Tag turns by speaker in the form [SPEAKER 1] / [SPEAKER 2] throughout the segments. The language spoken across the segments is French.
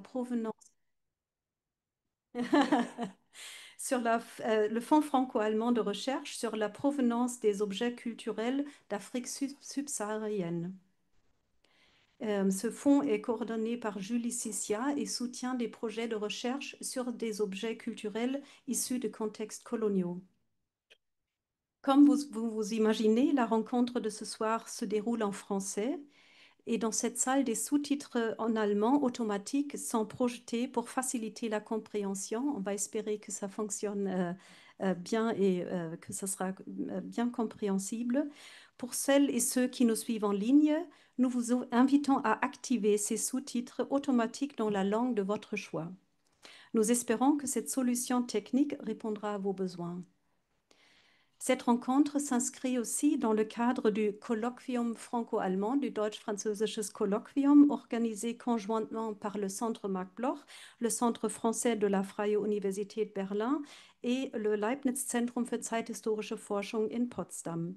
[SPEAKER 1] provenance le Fonds franco-allemand de recherche sur la provenance des objets culturels d'Afrique subsaharienne. Ce fonds est coordonné par Julie Sissia et soutient des projets de recherche sur des objets culturels issus de contextes coloniaux. Comme vous imaginez, la rencontre de ce soir se déroule en français et dans cette salle, des sous-titres en allemand automatiques sont projetés pour faciliter la compréhension. On va espérer que ça fonctionne bien et que ça sera bien compréhensible. Pour celles et ceux qui nous suivent en ligne, nous vous invitons à activer ces sous-titres automatiques dans la langue de votre choix. Nous espérons que cette solution technique répondra à vos besoins. Cette rencontre s'inscrit aussi dans le cadre du Kolloquium franco-allemand, du Deutsch-Französisches Kolloquium, organisé conjointement par le Centre Marc Bloch, le Centre français de la Freie Universität Berlin et le Leibniz Zentrum für zeithistorische Forschung in Potsdam.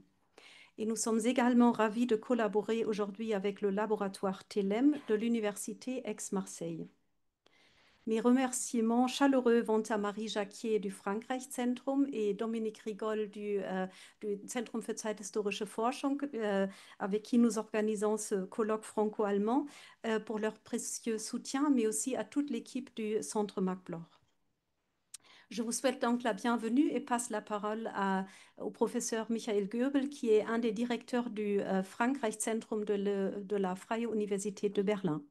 [SPEAKER 1] Et nous sommes également ravis de collaborer aujourd'hui avec le laboratoire TELEM de l'Université Aix-Marseille. Mes remerciements chaleureux vont à Marie Jacquier du Frankreich-Zentrum et Dominique Rigol du Zentrum für zeithistorische Forschung, avec qui nous organisons ce colloque franco-allemand, pour leur précieux soutien, mais aussi à toute l'équipe du Centre Marc Bloch. Je vous souhaite donc la bienvenue et passe la parole au professeur Michael Göbel, qui est un des directeurs du Frankreich-Zentrum de la Freie Universität de Berlin.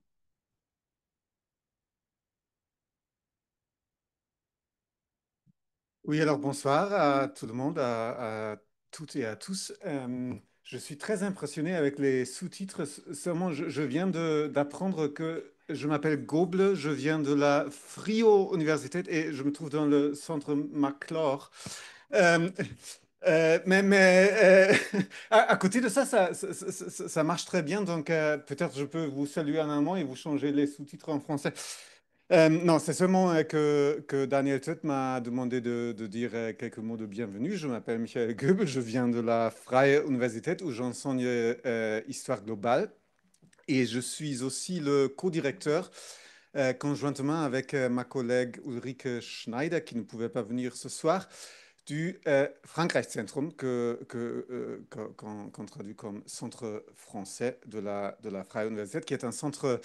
[SPEAKER 2] Oui, alors bonsoir à tout le monde, à toutes et à tous. Je suis très impressionné avec les sous-titres. Seulement, je viens d'apprendre que je m'appelle Goble, je viens de la Frio Universität et je me trouve dans le centre McClure. Euh, à côté de ça, ça marche très bien. Donc, peut-être je peux vous saluer en allemand et vous changer les sous-titres en français. Non, c'est seulement que Daniel Tutt m'a demandé de dire quelques mots de bienvenue. Je m'appelle Michael Goebel, je viens de la Freie Universität où j'enseigne histoire globale et je suis aussi le co-directeur conjointement avec ma collègue Ulrike Schneider qui ne pouvait pas venir ce soir du Frankreich-Zentrum qu'on traduit comme Centre français de la Freie Universität qui est un centre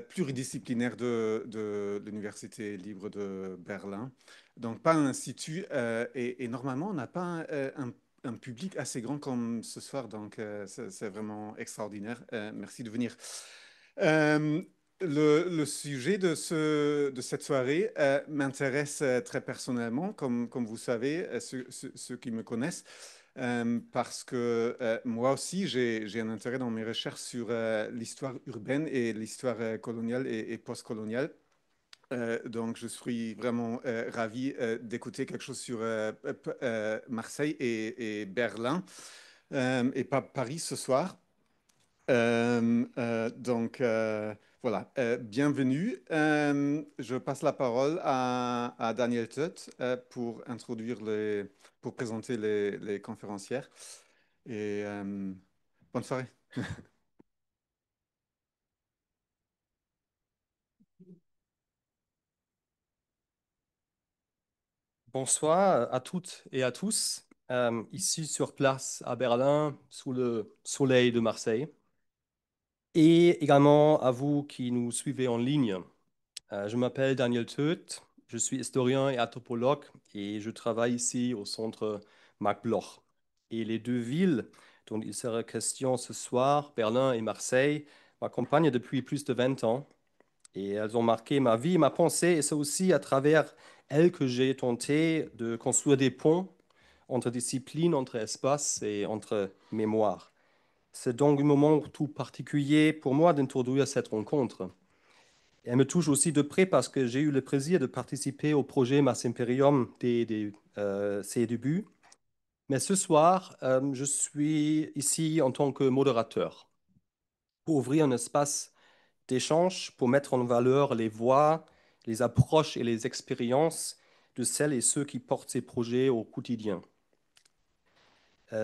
[SPEAKER 2] pluridisciplinaire de l'Université libre de Berlin. Donc, pas un institut. Et normalement, on n'a pas un public assez grand comme ce soir. Donc, c'est vraiment extraordinaire. Merci de venir. Euh, le sujet de cette soirée m'intéresse très personnellement, comme vous savez, ceux qui me connaissent. Parce que moi aussi, j'ai un intérêt dans mes recherches sur l'histoire urbaine et l'histoire coloniale et postcoloniale. Donc, je suis vraiment ravi d'écouter quelque chose sur Marseille et Berlin et pas Paris ce soir. Voilà, bienvenue. Je passe la parole à Daniel Tutt pour pour présenter les conférencières. Et bonne soirée.
[SPEAKER 3] Bonsoir à toutes et à tous, ici sur place à Berlin, sous le soleil de Marseille, et également à vous qui nous suivez en ligne. Je m'appelle Daniel Töth, je suis historien et anthropologue et je travaille ici au centre Marc Bloch. Et les deux villes dont il sera question ce soir, Berlin et Marseille, m'accompagnent depuis plus de 20 ans. Et elles ont marqué ma vie et ma pensée. Et c'est aussi à travers elles que j'ai tenté de construire des ponts entre disciplines, entre espaces et entre mémoires. C'est donc un moment tout particulier pour moi d'introduire cette rencontre. Elle me touche aussi de près parce que j'ai eu le plaisir de participer au projet Mass Imperium dès ses débuts. Mais ce soir, je suis ici en tant que modérateur pour ouvrir un espace d'échange pour mettre en valeur les voix, les approches et les expériences de celles et ceux qui portent ces projets au quotidien.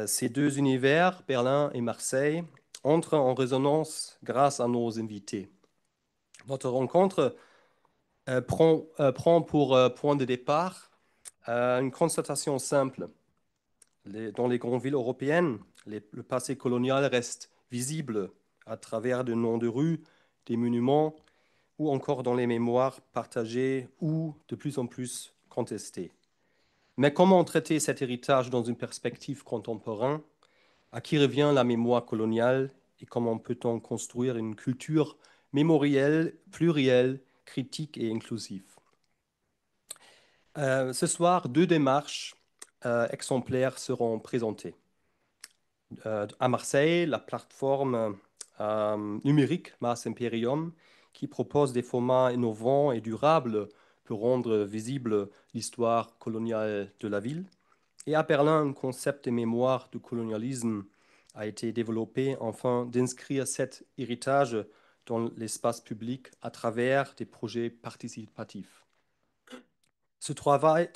[SPEAKER 3] Ces deux univers, Berlin et Marseille, entrent en résonance grâce à nos invités. Notre rencontre prend pour point de départ une constatation simple. Dans les grandes villes européennes, le passé colonial reste visible à travers de noms de rues, des monuments ou encore dans les mémoires partagées ou de plus en plus contestées. Mais comment traiter cet héritage dans une perspective contemporaine? À qui revient la mémoire coloniale et comment peut-on construire une culture mémorielle, plurielle, critique et inclusive? Ce soir, deux démarches exemplaires seront présentées. À Marseille, la plateforme numérique Mass Imperium, qui propose des formats innovants et durables pour rendre visible l'histoire coloniale de la ville. Et à Berlin, un concept de mémoire du colonialisme a été développé afin d'inscrire cet héritage dans l'espace public à travers des projets participatifs. Ce travail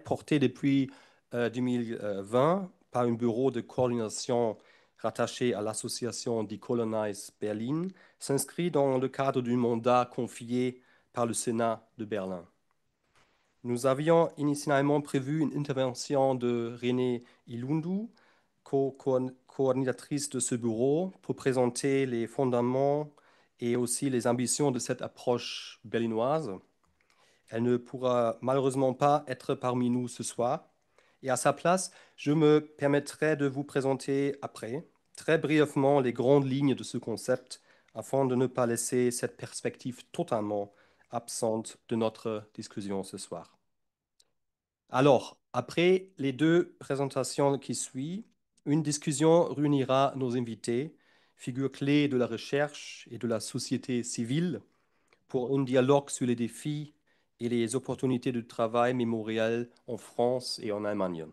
[SPEAKER 3] porté depuis 2020 par un bureau de coordination rattaché à l'association Decolonize Berlin s'inscrit dans le cadre du mandat confié par le Sénat de Berlin. Nous avions initialement prévu une intervention de Renée Ilundu, coordinatrice de ce bureau, pour présenter les fondements et aussi les ambitions de cette approche berlinoise. Elle ne pourra malheureusement pas être parmi nous ce soir. Et à sa place, je me permettrai de vous présenter après, très brièvement, les grandes lignes de ce concept, afin de ne pas laisser cette perspective totalement absente de notre discussion ce soir. Alors, après les deux présentations qui suivent, une discussion réunira nos invités, figures clés de la recherche et de la société civile, pour un dialogue sur les défis et les opportunités de travail mémorial en France et en Allemagne.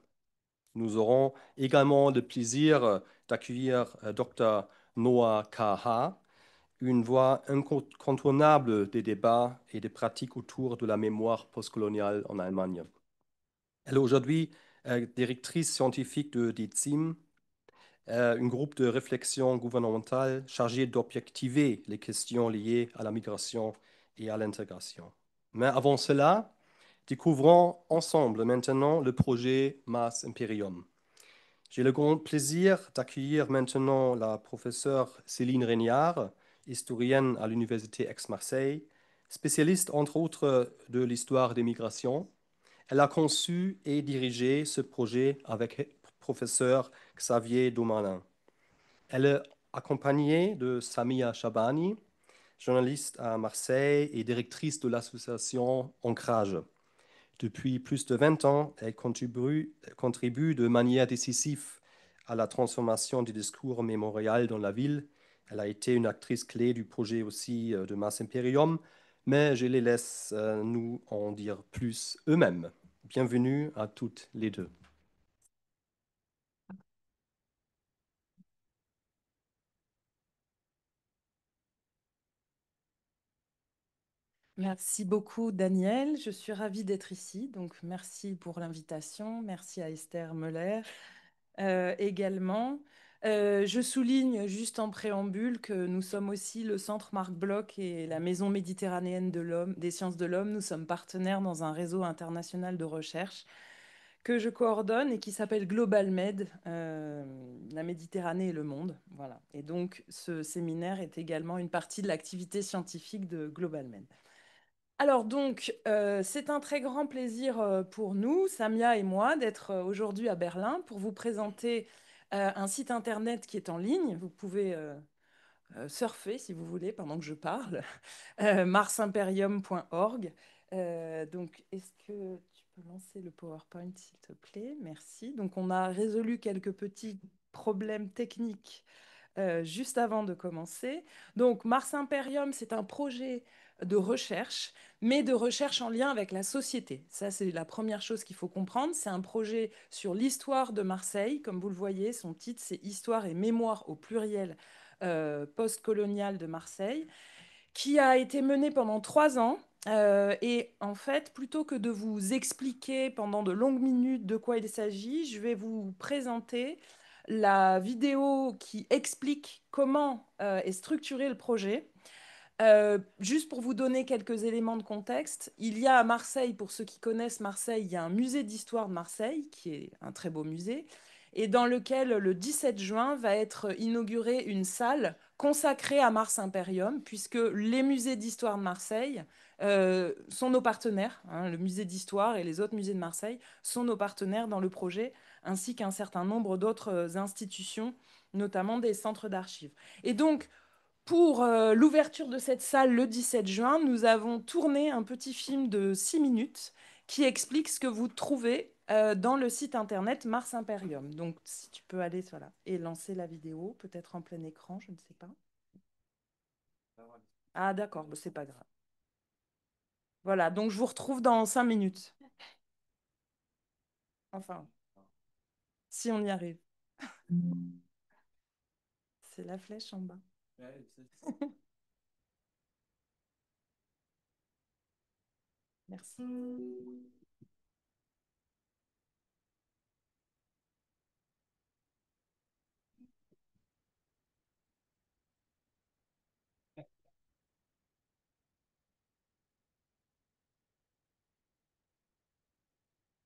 [SPEAKER 3] Nous aurons également le plaisir d'accueillir Dr. Noah Kaha, une voix incontournable des débats et des pratiques autour de la mémoire postcoloniale en Allemagne. Elle est aujourd'hui directrice scientifique de DITSIM, un groupe de réflexion gouvernementale chargé d'objectiver les questions liées à la migration et à l'intégration. Mais avant cela, découvrons ensemble maintenant le projet Mass Imperium. J'ai le grand plaisir d'accueillir maintenant la professeure Céline Régnard, historienne à l'Université Aix-Marseille, spécialiste entre autres de l'histoire des migrations. Elle a conçu et dirigé ce projet avec le professeur Xavier Daumalin. Elle est accompagnée de Samia Shabani, journaliste à Marseille et directrice de l'association Ancrage. Depuis plus de 20 ans, elle contribue de manière décisive à la transformation du discours mémorial dans la ville. Elle a été une actrice clé du projet aussi de Mass Imperium, mais je les laisse nous en dire plus eux-mêmes. Bienvenue à toutes les deux.
[SPEAKER 4] Merci beaucoup, Daniel. Je suis ravie d'être ici. Donc, merci pour l'invitation. Merci à Esther Müller également. Je souligne juste en préambule que nous sommes aussi le Centre Marc Bloch et la Maison méditerranéenne de l'homme, des sciences de l'homme. Nous sommes partenaires dans un réseau international de recherche que je coordonne et qui s'appelle Global Med, la Méditerranée et le monde. Voilà. Et donc, ce séminaire est également une partie de l'activité scientifique de Global Med. Alors donc, c'est un très grand plaisir pour nous, Samia et moi, d'être aujourd'hui à Berlin pour vous présenter un site internet qui est en ligne. Vous pouvez surfer si vous voulez pendant que je parle, marsimperium.org. Donc, est-ce que tu peux lancer le PowerPoint, s'il te plaît? Merci. Donc, on a résolu quelques petits problèmes techniques juste avant de commencer. Donc, Mars Imperium, c'est un projet de recherche, mais de recherche en lien avec la société. Ça, c'est la première chose qu'il faut comprendre. C'est un projet sur l'histoire de Marseille. Comme vous le voyez, son titre, c'est Histoire et mémoire au pluriel post-colonial de Marseille, qui a été mené pendant 3 ans. Et en fait, plutôt que de vous expliquer pendant de longues minutes de quoi il s'agit, je vais vous présenter la vidéo qui explique comment est structuré le projet. Juste pour vous donner quelques éléments de contexte, il y a à Marseille, pour ceux qui connaissent Marseille, il y a un musée d'histoire de Marseille, qui est un très beau musée, et dans lequel le 17 juin va être inaugurée une salle consacrée à Mars Imperium, puisque les musées d'histoire de Marseille sont nos partenaires, hein, le musée d'histoire et les autres musées de Marseille sont nos partenaires dans le projet, ainsi qu'un certain nombre d'autres institutions, notamment des centres d'archives. Et donc, pour l'ouverture de cette salle le 17 juin, nous avons tourné un petit film de 6 minutes qui explique ce que vous trouvez dans le site internet Mars Imperium. Donc, si tu peux aller voilà, et lancer la vidéo, peut-être en plein écran, je ne sais pas. Ah, d'accord, bah, c'est pas grave. Voilà, donc je vous retrouve dans 5 minutes. Enfin, si on y arrive. C'est la flèche en bas. Merci.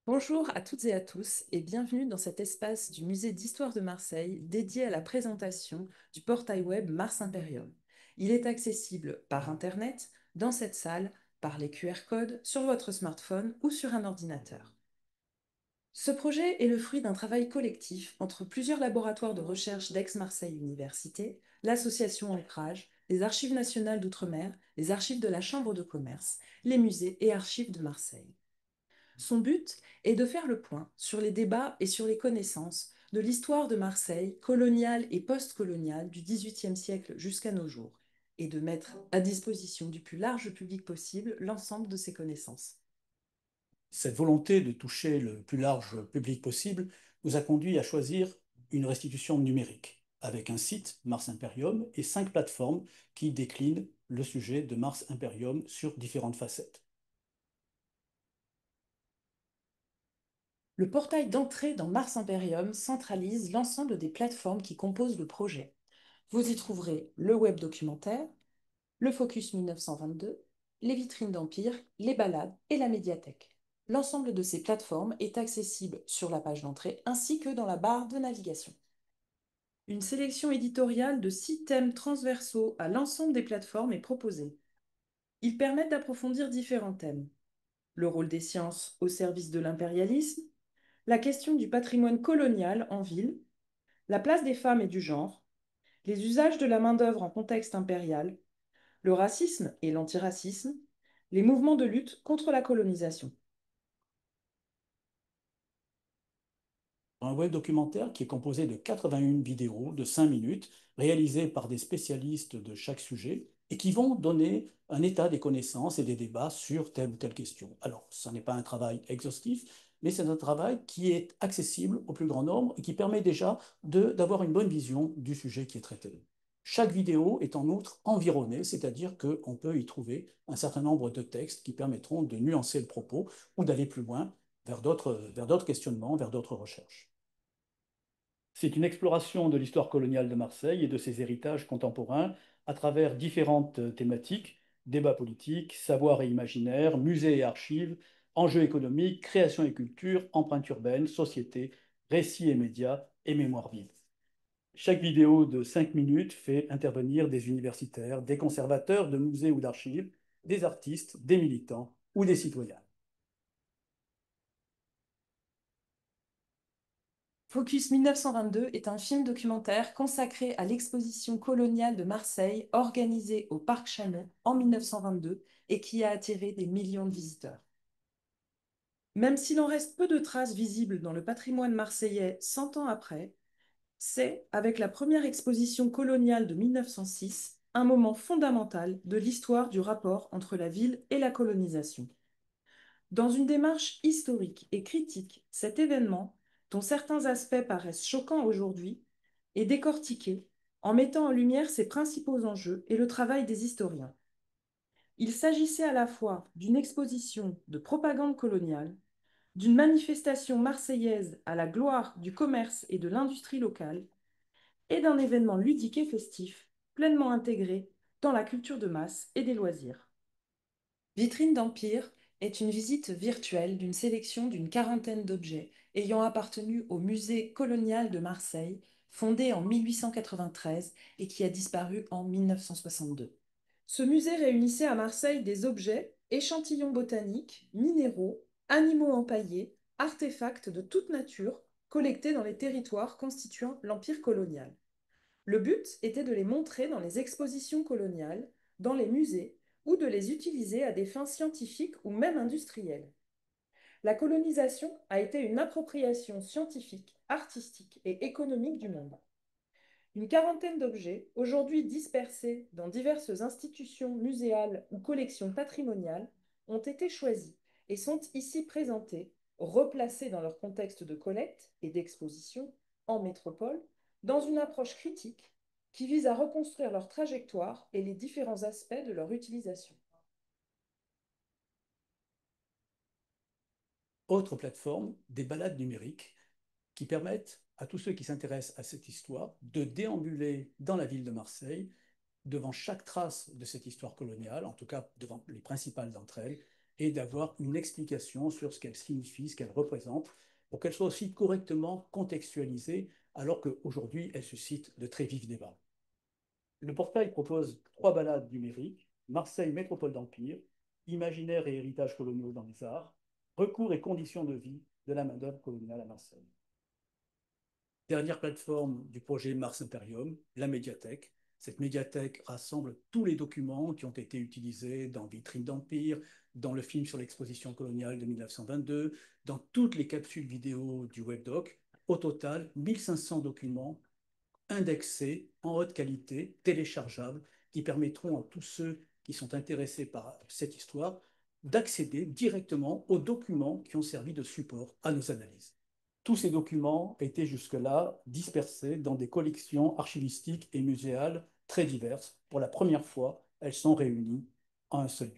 [SPEAKER 4] Bonjour à toutes et à tous et bienvenue dans cet espace du musée d'histoire de Marseille dédié à la présentation du portail web Mars Imperium. Il est accessible par Internet, dans cette salle, par les QR codes, sur votre smartphone ou sur un ordinateur. Ce projet est le fruit d'un travail collectif entre plusieurs laboratoires de recherche d'Aix-Marseille Université, l'association Ancrage, les Archives nationales d'outre-mer, les archives de la Chambre de commerce, les musées et archives de Marseille. Son but est de faire le point sur les débats et sur les connaissances de l'histoire de Marseille, coloniale et post-coloniale du XVIIIe siècle jusqu'à nos jours, et de mettre à disposition du plus large public possible l'ensemble de ces connaissances.
[SPEAKER 5] Cette volonté de toucher le plus large public possible nous a conduit à choisir une restitution numérique, avec un site, Mars Imperium, et 5 plateformes qui déclinent le sujet de Mars Imperium sur différentes facettes.
[SPEAKER 4] Le portail d'entrée dans Mars Imperium centralise l'ensemble des plateformes qui composent le projet. Vous y trouverez le web documentaire, le Focus 1922, les vitrines d'Empire, les balades et la médiathèque. L'ensemble de ces plateformes est accessible sur la page d'entrée ainsi que dans la barre de navigation. Une sélection éditoriale de 6 thèmes transversaux à l'ensemble des plateformes est proposée. Ils permettent d'approfondir différents thèmes. Le rôle des sciences au service de l'impérialisme, la question du patrimoine colonial en ville, la place des femmes et du genre, les usages de la main-d'œuvre en contexte impérial, le racisme et l'antiracisme, les mouvements de lutte contre la colonisation.
[SPEAKER 5] Un web documentaire qui est composé de 81 vidéos de 5 minutes, réalisées par des spécialistes de chaque sujet, et qui vont donner un état des connaissances et des débats sur telle ou telle question. Alors, ce n'est pas un travail exhaustif, mais c'est un travail qui est accessible au plus grand nombre et qui permet déjà d'avoir une bonne vision du sujet qui est traité. Chaque vidéo est en outre environnée, c'est-à-dire qu'on peut y trouver un certain nombre de textes qui permettront de nuancer le propos ou d'aller plus loin vers d'autres questionnements, vers d'autres recherches. C'est une exploration de l'histoire coloniale de Marseille et de ses héritages contemporains à travers différentes thématiques, débats politiques, savoir et imaginaire, musées et archives, enjeux économiques, création et culture, empreinte urbaine, société, récits et médias et mémoire vive. Chaque vidéo de 5 minutes fait intervenir des universitaires, des conservateurs de musées ou d'archives, des artistes, des militants ou des citoyens.
[SPEAKER 4] Focus 1922 est un film documentaire consacré à l'exposition coloniale de Marseille organisée au Parc Chanon en 1922 et qui a attiré des millions de visiteurs. Même s'il en reste peu de traces visibles dans le patrimoine marseillais 100 ans après, c'est, avec la première exposition coloniale de 1906, un moment fondamental de l'histoire du rapport entre la ville et la colonisation. Dans une démarche historique et critique, cet événement, dont certains aspects paraissent choquants aujourd'hui, est décortiqué en mettant en lumière ses principaux enjeux et le travail des historiens. Il s'agissait à la fois d'une exposition de propagande coloniale, d'une manifestation marseillaise à la gloire du commerce et de l'industrie locale, et d'un événement ludique et festif, pleinement intégré dans la culture de masse et des loisirs. Vitrine d'Empire est une visite virtuelle d'une sélection d'une quarantaine d'objets ayant appartenu au Musée colonial de Marseille, fondé en 1893 et qui a disparu en 1962. Ce musée réunissait à Marseille des objets, échantillons botaniques, minéraux, animaux empaillés, artefacts de toute nature, collectés dans les territoires constituant l'Empire colonial. Le but était de les montrer dans les expositions coloniales, dans les musées, ou de les utiliser à des fins scientifiques ou même industrielles. La colonisation a été une appropriation scientifique, artistique et économique du monde. Une quarantaine d'objets, aujourd'hui dispersés dans diverses institutions muséales ou collections patrimoniales, ont été choisis et sont ici présentés, replacés dans leur contexte de collecte et d'exposition en métropole, dans une approche critique qui vise à reconstruire leur trajectoire et les différents aspects de leur utilisation.
[SPEAKER 5] Autre plateforme, des balades numériques qui permettent à tous ceux qui s'intéressent à cette histoire de déambuler dans la ville de Marseille, devant chaque trace de cette histoire coloniale, en tout cas devant les principales d'entre elles, et d'avoir une explication sur ce qu'elle signifie, ce qu'elle représente, pour qu'elle soit aussi correctement contextualisée, alors qu'aujourd'hui, elle suscite de très vifs débats. Le portail propose 3 balades numériques: Marseille, métropole d'Empire, imaginaire et héritage coloniaux dans les arts, recours et conditions de vie de la main-d'œuvre coloniale à Marseille. Dernière plateforme du projet Mars Imperium, la médiathèque. Cette médiathèque rassemble tous les documents qui ont été utilisés dans Vitrine d'Empire, dans le film sur l'exposition coloniale de 1922, dans toutes les capsules vidéo du webdoc. Au total, 1500 documents indexés en haute qualité, téléchargeables, qui permettront à tous ceux qui sont intéressés par cette histoire d'accéder directement aux documents qui ont servi de support à nos analyses. Tous ces documents étaient jusque-là dispersés dans des collections archivistiques et muséales très diverses. Pour la première fois, elles sont réunies en un seul lieu.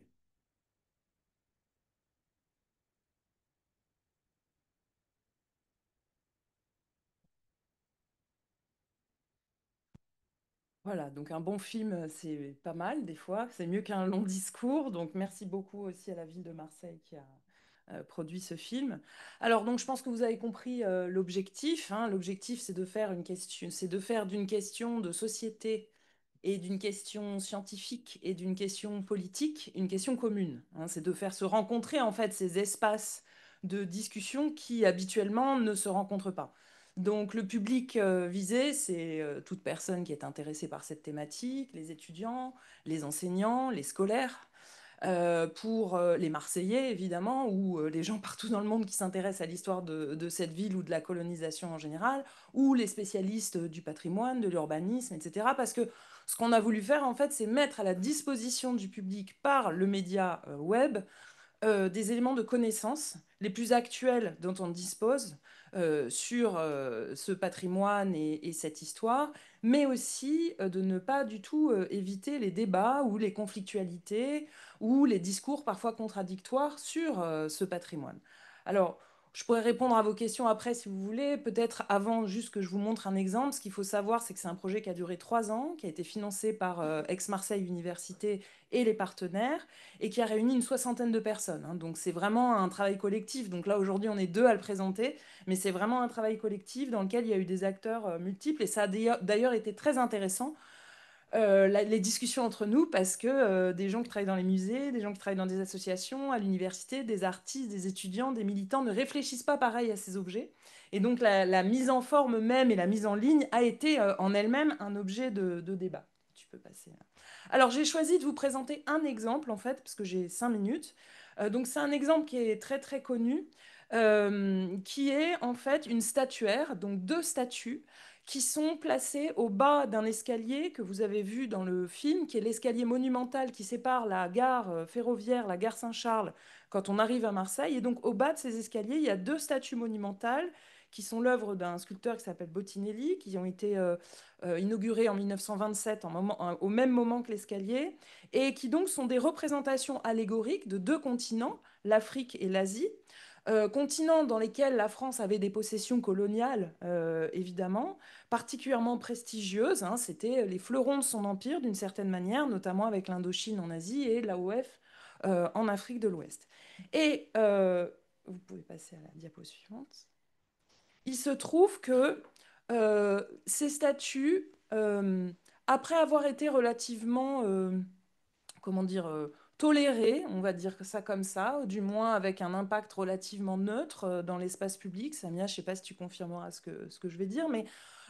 [SPEAKER 4] Voilà, donc un bon film, c'est pas mal des fois, c'est mieux qu'un long discours. Donc merci beaucoup aussi à la ville de Marseille qui a produit ce film. Alors donc je pense que vous avez compris l'objectif, hein. L'objectif c'est de faire une question, c'est de faire d'une question de société et d'une question scientifique et d'une question politique une question commune, hein. C'est de faire se rencontrer en fait ces espaces de discussion qui habituellement ne se rencontrent pas. Donc le public visé, c'est toute personne qui est intéressée par cette thématique, les étudiants, les enseignants, les scolaires, pour les Marseillais évidemment, ou les gens partout dans le monde qui s'intéressent à l'histoire de cette ville ou de la colonisation en général, ou les spécialistes du patrimoine, de l'urbanisme, etc. Parce que ce qu'on a voulu faire en fait, c'est mettre à la disposition du public par le média web des éléments de connaissance les plus actuels dont on dispose sur ce patrimoine et cette histoire, mais aussi de ne pas du tout éviter les débats ou les conflictualités ou les discours parfois contradictoires sur ce patrimoine. Alors, je pourrais répondre à vos questions après si vous voulez. Peut-être avant, juste que je vous montre un exemple. Ce qu'il faut savoir, c'est que c'est un projet qui a duré 3 ans, qui a été financé par Aix-Marseille Université et les partenaires, et qui a réuni une soixantaine de personnes, hein. Donc c'est vraiment un travail collectif. Donc là, aujourd'hui, on est 2 à le présenter, mais c'est vraiment un travail collectif dans lequel il y a eu des acteurs multiples. Et ça a d'ailleurs été très intéressant les discussions entre nous, parce que des gens qui travaillent dans les musées, des gens qui travaillent dans des associations, à l'université, des artistes, des étudiants, des militants ne réfléchissent pas pareil à ces objets. Et donc la mise en forme même et la mise en ligne a été en elle-même un objet de débat. Tu peux passer. Alors j'ai choisi de vous présenter un exemple en fait, parce que j'ai 5 minutes. Donc c'est un exemple qui est très très connu, qui est en fait une statuaire, donc 2 statues qui sont placés au bas d'un escalier que vous avez vu dans le film, qui est l'escalier monumental qui sépare la gare ferroviaire, la gare Saint-Charles, quand on arrive à Marseille. Et donc au bas de ces escaliers, il y a 2 statues monumentales qui sont l'œuvre d'un sculpteur qui s'appelle Bottinelli, qui ont été inaugurées en 1927, au même moment que l'escalier, et qui donc sont des représentations allégoriques de 2 continents, l'Afrique et l'Asie, continents dans lesquels la France avait des possessions coloniales, évidemment, particulièrement prestigieuses, hein. C'était les fleurons de son empire, d'une certaine manière, notamment avec l'Indochine en Asie et l'AOF en Afrique de l'Ouest. Et vous pouvez passer à la diapo suivante. Il se trouve que ces statues, après avoir été relativement, comment dire, tolérées, on va dire ça comme ça, du moins avec un impact relativement neutre dans l'espace public. Samia, je ne sais pas si tu confirmeras ce que je vais dire, mais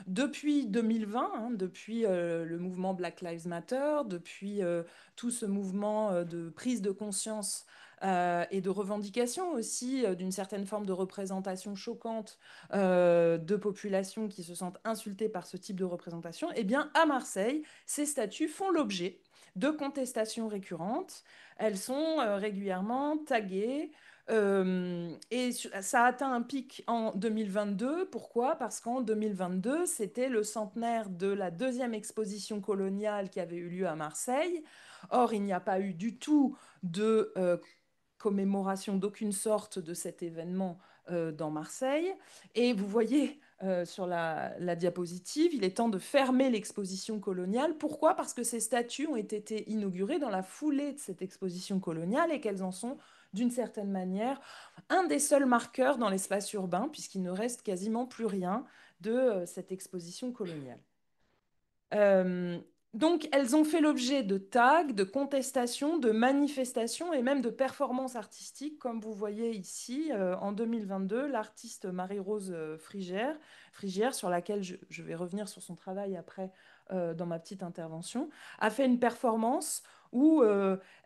[SPEAKER 4] depuis 2020, hein, depuis le mouvement Black Lives Matter, depuis tout ce mouvement de prise de conscience et de revendication aussi d'une certaine forme de représentation choquante de populations qui se sentent insultées par ce type de représentation, eh bien, à Marseille, ces statues font l'objet de contestations récurrentes. Elles sont régulièrement taguées. Et ça a atteint un pic en 2022. Pourquoi? Parce qu'en 2022, c'était le centenaire de la deuxième exposition coloniale qui avait eu lieu à Marseille. Or, il n'y a pas eu du tout de commémoration d'aucune sorte de cet événement dans Marseille. Et vous voyez sur la diapositive, il est temps de fermer l'exposition coloniale. Pourquoi? Parce que ces statues ont été inaugurées dans la foulée de cette exposition coloniale et qu'elles en sont d'une certaine manière un des seuls marqueurs dans l'espace urbain, puisqu'il ne reste quasiment plus rien de cette exposition coloniale. Donc, elles ont fait l'objet de tags, de contestations, de manifestations et même de performances artistiques, comme vous voyez ici, en 2022, l'artiste Marie-Rose Frigère, sur laquelle je vais revenir sur son travail après dans ma petite intervention, a fait une performance où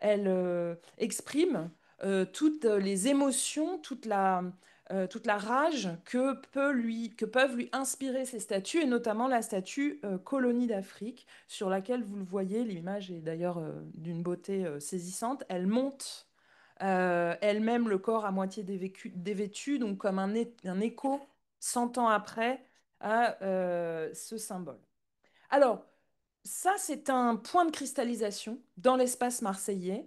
[SPEAKER 4] elle exprime toutes les émotions, toute la rage que peuvent lui inspirer ces statues, et notamment la statue Colonie d'Afrique, sur laquelle vous le voyez, l'image est d'ailleurs d'une beauté saisissante. Elle monte elle-même le corps à moitié dévêtu, donc comme un écho 100 ans après à ce symbole. Alors, ça, c'est un point de cristallisation dans l'espace marseillais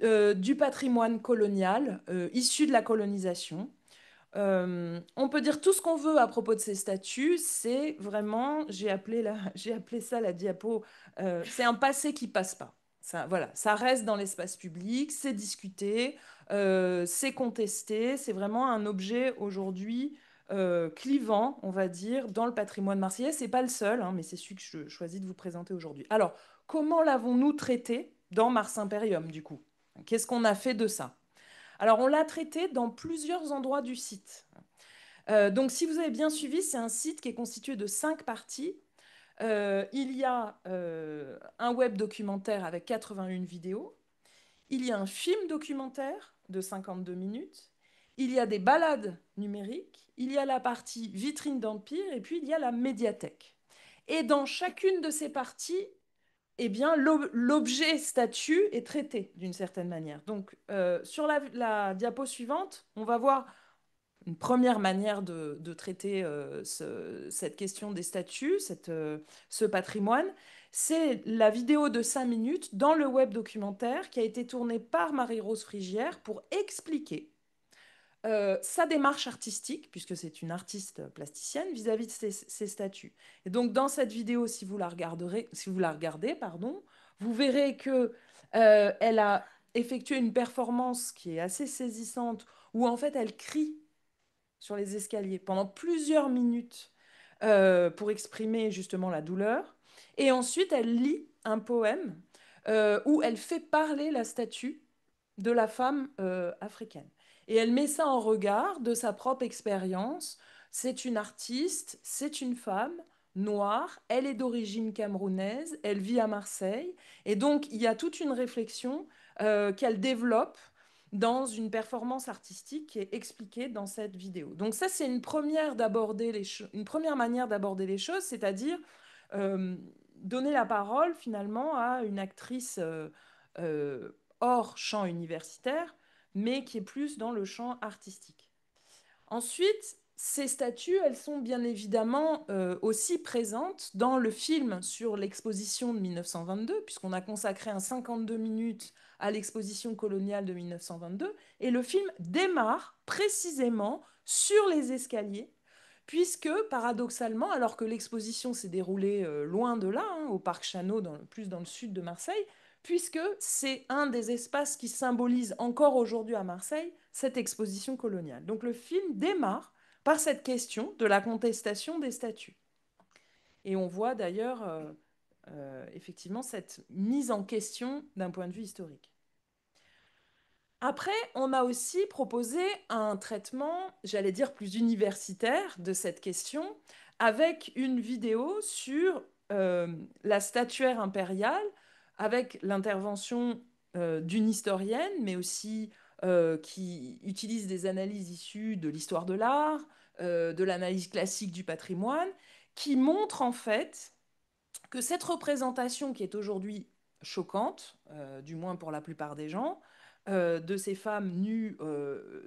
[SPEAKER 4] du patrimoine colonial issu de la colonisation. On peut dire tout ce qu'on veut à propos de ces statues, c'est vraiment, j'ai appelé ça la diapo, c'est un passé qui passe pas. Ça, voilà, ça reste dans l'espace public, c'est discuté, c'est contesté, c'est vraiment un objet aujourd'hui clivant, on va dire, dans le patrimoine marseillais. C'est pas le seul, hein, mais c'est celui que je choisis de vous présenter aujourd'hui. Alors, comment l'avons-nous traité dans Mars Imperium, du coup? Qu'est-ce qu'on a fait de ça? Alors, on l'a traité dans plusieurs endroits du site. Donc, si vous avez bien suivi, c'est un site qui est constitué de 5 parties. Il y a un web documentaire avec 81 vidéos. Il y a un film documentaire de 52 minutes. Il y a des balades numériques. Il y a la partie vitrine d'Empire. Et puis, il y a la médiathèque. Et dans chacune de ces parties, eh bien, l'objet statue est traité d'une certaine manière. Donc, sur la diapo suivante, on va voir une première manière de traiter cette question des statues, ce patrimoine. C'est la vidéo de 5 minutes dans le web documentaire qui a été tournée par Marie-Rose Frigère pour expliquer sa démarche artistique, puisque c'est une artiste plasticienne, vis-à-vis de ces statues. Et donc, dans cette vidéo, si vous la regardez, pardon, vous verrez que elle a effectué une performance qui est assez saisissante, où en fait, elle crie sur les escaliers pendant plusieurs minutes pour exprimer justement la douleur. Et ensuite, elle lit un poème où elle fait parler la statue de la femme africaine. Et elle met ça en regard de sa propre expérience. C'est une artiste, c'est une femme noire, elle est d'origine camerounaise, elle vit à Marseille. Et donc, il y a toute une réflexion qu'elle développe dans une performance artistique qui est expliquée dans cette vidéo. Donc ça, c'est une première manière d'aborder les choses, c'est-à-dire donner la parole finalement à une actrice hors champ universitaire, mais qui est plus dans le champ artistique. Ensuite, ces statues, elles sont bien évidemment aussi présentes dans le film sur l'exposition de 1922, puisqu'on a consacré un 52 minutes à l'exposition coloniale de 1922. Et le film démarre précisément sur les escaliers, puisque paradoxalement, alors que l'exposition s'est déroulée loin de là, hein, au Parc Chanot, plus dans le sud de Marseille, puisque c'est un des espaces qui symbolise encore aujourd'hui à Marseille cette exposition coloniale. Donc le film démarre par cette question de la contestation des statues. Et on voit d'ailleurs effectivement cette mise en question d'un point de vue historique. Après, on a aussi proposé un traitement, j'allais dire, plus universitaire de cette question, avec une vidéo sur la statuaire impériale, avec l'intervention d'une historienne, mais aussi qui utilise des analyses issues de l'histoire de l'art, de l'analyse classique du patrimoine, qui montre en fait que cette représentation qui est aujourd'hui choquante, du moins pour la plupart des gens, de ces femmes nues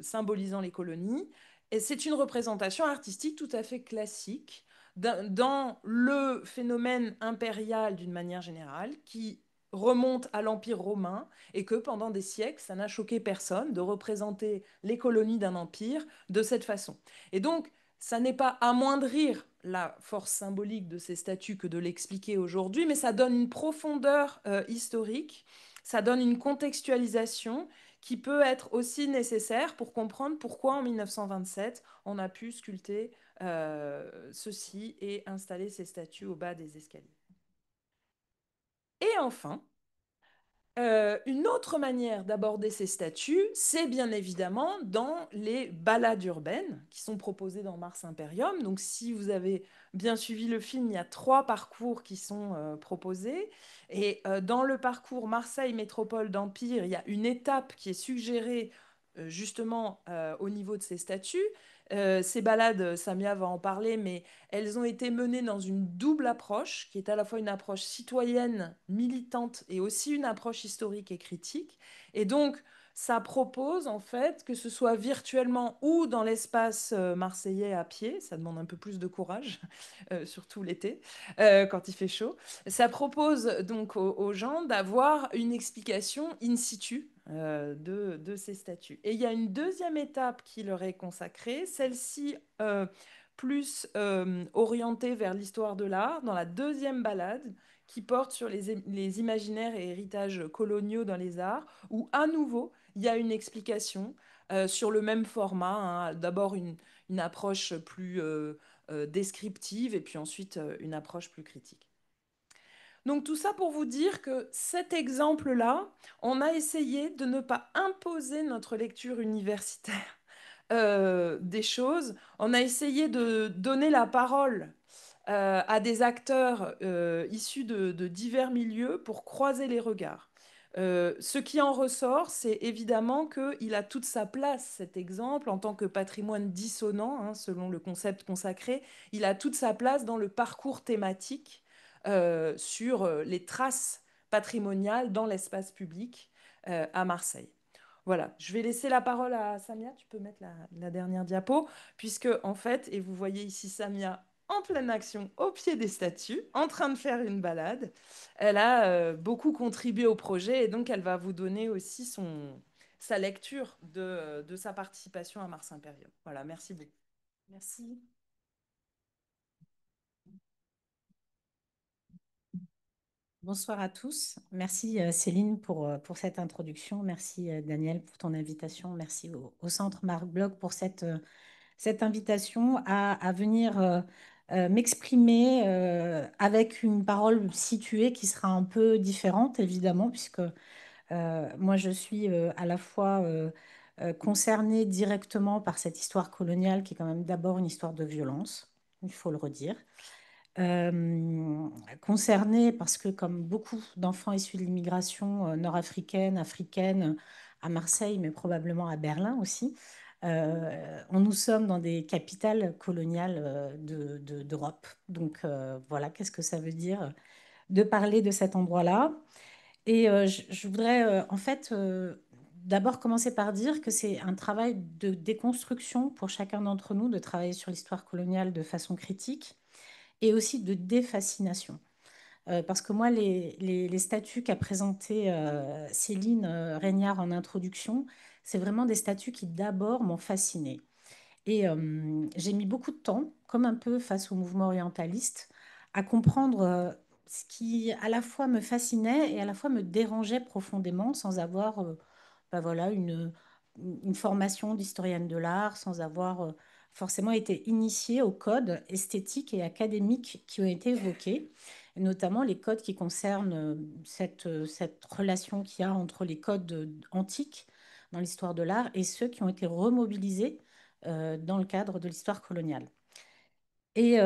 [SPEAKER 4] symbolisant les colonies, et c'est une représentation artistique tout à fait classique dans le phénomène impérial d'une manière générale qui remonte à l'Empire romain et que pendant des siècles, ça n'a choqué personne de représenter les colonies d'un empire de cette façon. Et donc, ça n'est pas amoindrir la force symbolique de ces statues que de l'expliquer aujourd'hui, mais ça donne une profondeur historique, ça donne une contextualisation qui peut être aussi nécessaire pour comprendre pourquoi en 1927 on a pu sculpter ceci et installer ces statues au bas des escaliers. Et enfin, une autre manière d'aborder ces statues, c'est bien évidemment dans les balades urbaines qui sont proposées dans Mars Imperium. Donc si vous avez bien suivi le film, il y a 3 parcours qui sont proposés. Et dans le parcours Marseille Métropole d'Empire, il y a une étape qui est suggérée justement au niveau de ces statues. Ces balades, Samia va en parler, mais elles ont été menées dans une double approche, qui est à la fois une approche citoyenne, militante, et aussi une approche historique et critique. Et donc, ça propose, en fait, que ce soit virtuellement ou dans l'espace marseillais à pied, ça demande un peu plus de courage, surtout l'été, quand il fait chaud. Ça propose donc aux gens d'avoir une explication in situ de ces statuts. Et il y a une deuxième étape qui leur est consacrée, celle-ci plus orientée vers l'histoire de l'art, dans la deuxième balade, qui porte sur les imaginaires et héritages coloniaux dans les arts, où à nouveau, il y a une explication sur le même format, hein. D'abord une approche plus descriptive et puis ensuite une approche plus critique. Donc tout ça pour vous dire que cet exemple-là, on a essayé de ne pas imposer notre lecture universitaire des choses. On a essayé de donner la parole à des acteurs issus de divers milieux pour croiser les regards. Ce qui en ressort, c'est évidemment qu'il a toute sa place, cet exemple, en tant que patrimoine dissonant, hein, selon le concept consacré. Il a toute sa place dans le parcours thématique sur les traces patrimoniales dans l'espace public à Marseille. Voilà, je vais laisser la parole à Samia. Tu peux mettre la dernière diapo, puisque en fait, et vous voyez ici Samia en pleine action au pied des statues, en train de faire une balade. Elle a beaucoup contribué au projet et donc elle va vous donner aussi sa lecture de sa participation à Mars Imperium. Voilà, merci beaucoup.
[SPEAKER 1] Merci.
[SPEAKER 6] Bonsoir à tous. Merci Céline pour cette introduction. Merci Daniel pour ton invitation. Merci au Centre Marc Bloch pour cette invitation à venir m'exprimer avec une parole située qui sera un peu différente, évidemment, puisque moi je suis à la fois concernée directement par cette histoire coloniale qui est quand même d'abord une histoire de violence, il faut le redire. Concernée parce que, comme beaucoup d'enfants issus de l'immigration nord-africaine, africaine, à Marseille, mais probablement à Berlin aussi, nous sommes dans des capitales coloniales d'Europe. Donc voilà, qu'est-ce que ça veut dire de parler de cet endroit-là? Et je voudrais en fait d'abord commencer par dire que c'est un travail de déconstruction pour chacun d'entre nous, de travailler sur l'histoire coloniale de façon critique et aussi de défascination. parce que moi, les statuts qu'a présenté Céline Régnard en introduction, c'est vraiment des statuts qui d'abord m'ont fascinée. Et j'ai mis beaucoup de temps, comme un peu face au mouvement orientaliste, à comprendre ce qui à la fois me fascinait et à la fois me dérangeait profondément sans avoir bah voilà, une formation d'historienne de l'art, sans avoir forcément été initiée aux codes esthétiques et académiques qui ont été évoqués, et notamment les codes qui concernent cette relation qu'il y a entre les codes antiques dans l'histoire de l'art et ceux qui ont été remobilisés dans le cadre de l'histoire coloniale. Et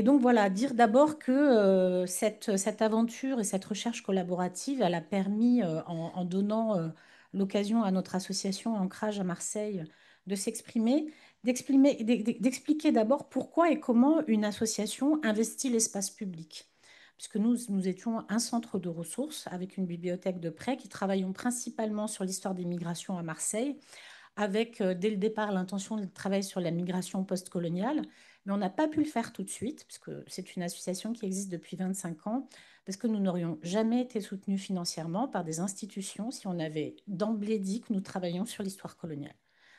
[SPEAKER 6] donc voilà, dire d'abord que cette aventure et cette recherche collaborative, elle a permis, en donnant l'occasion à notre association Ancrage à Marseille de s'exprimer, d'expliquer d'abord pourquoi et comment une association investit l'espace public. Puisque nous étions un centre de ressources avec une bibliothèque de prêt qui travaillons principalement sur l'histoire des migrations à Marseille avec dès le départ l'intention de travailler sur la migration post-coloniale, mais on n'a pas pu le faire tout de suite, puisque c'est une association qui existe depuis 25 ans, parce que nous n'aurions jamais été soutenus financièrement par des institutions si on avait d'emblée dit que nous travaillions sur l'histoire coloniale.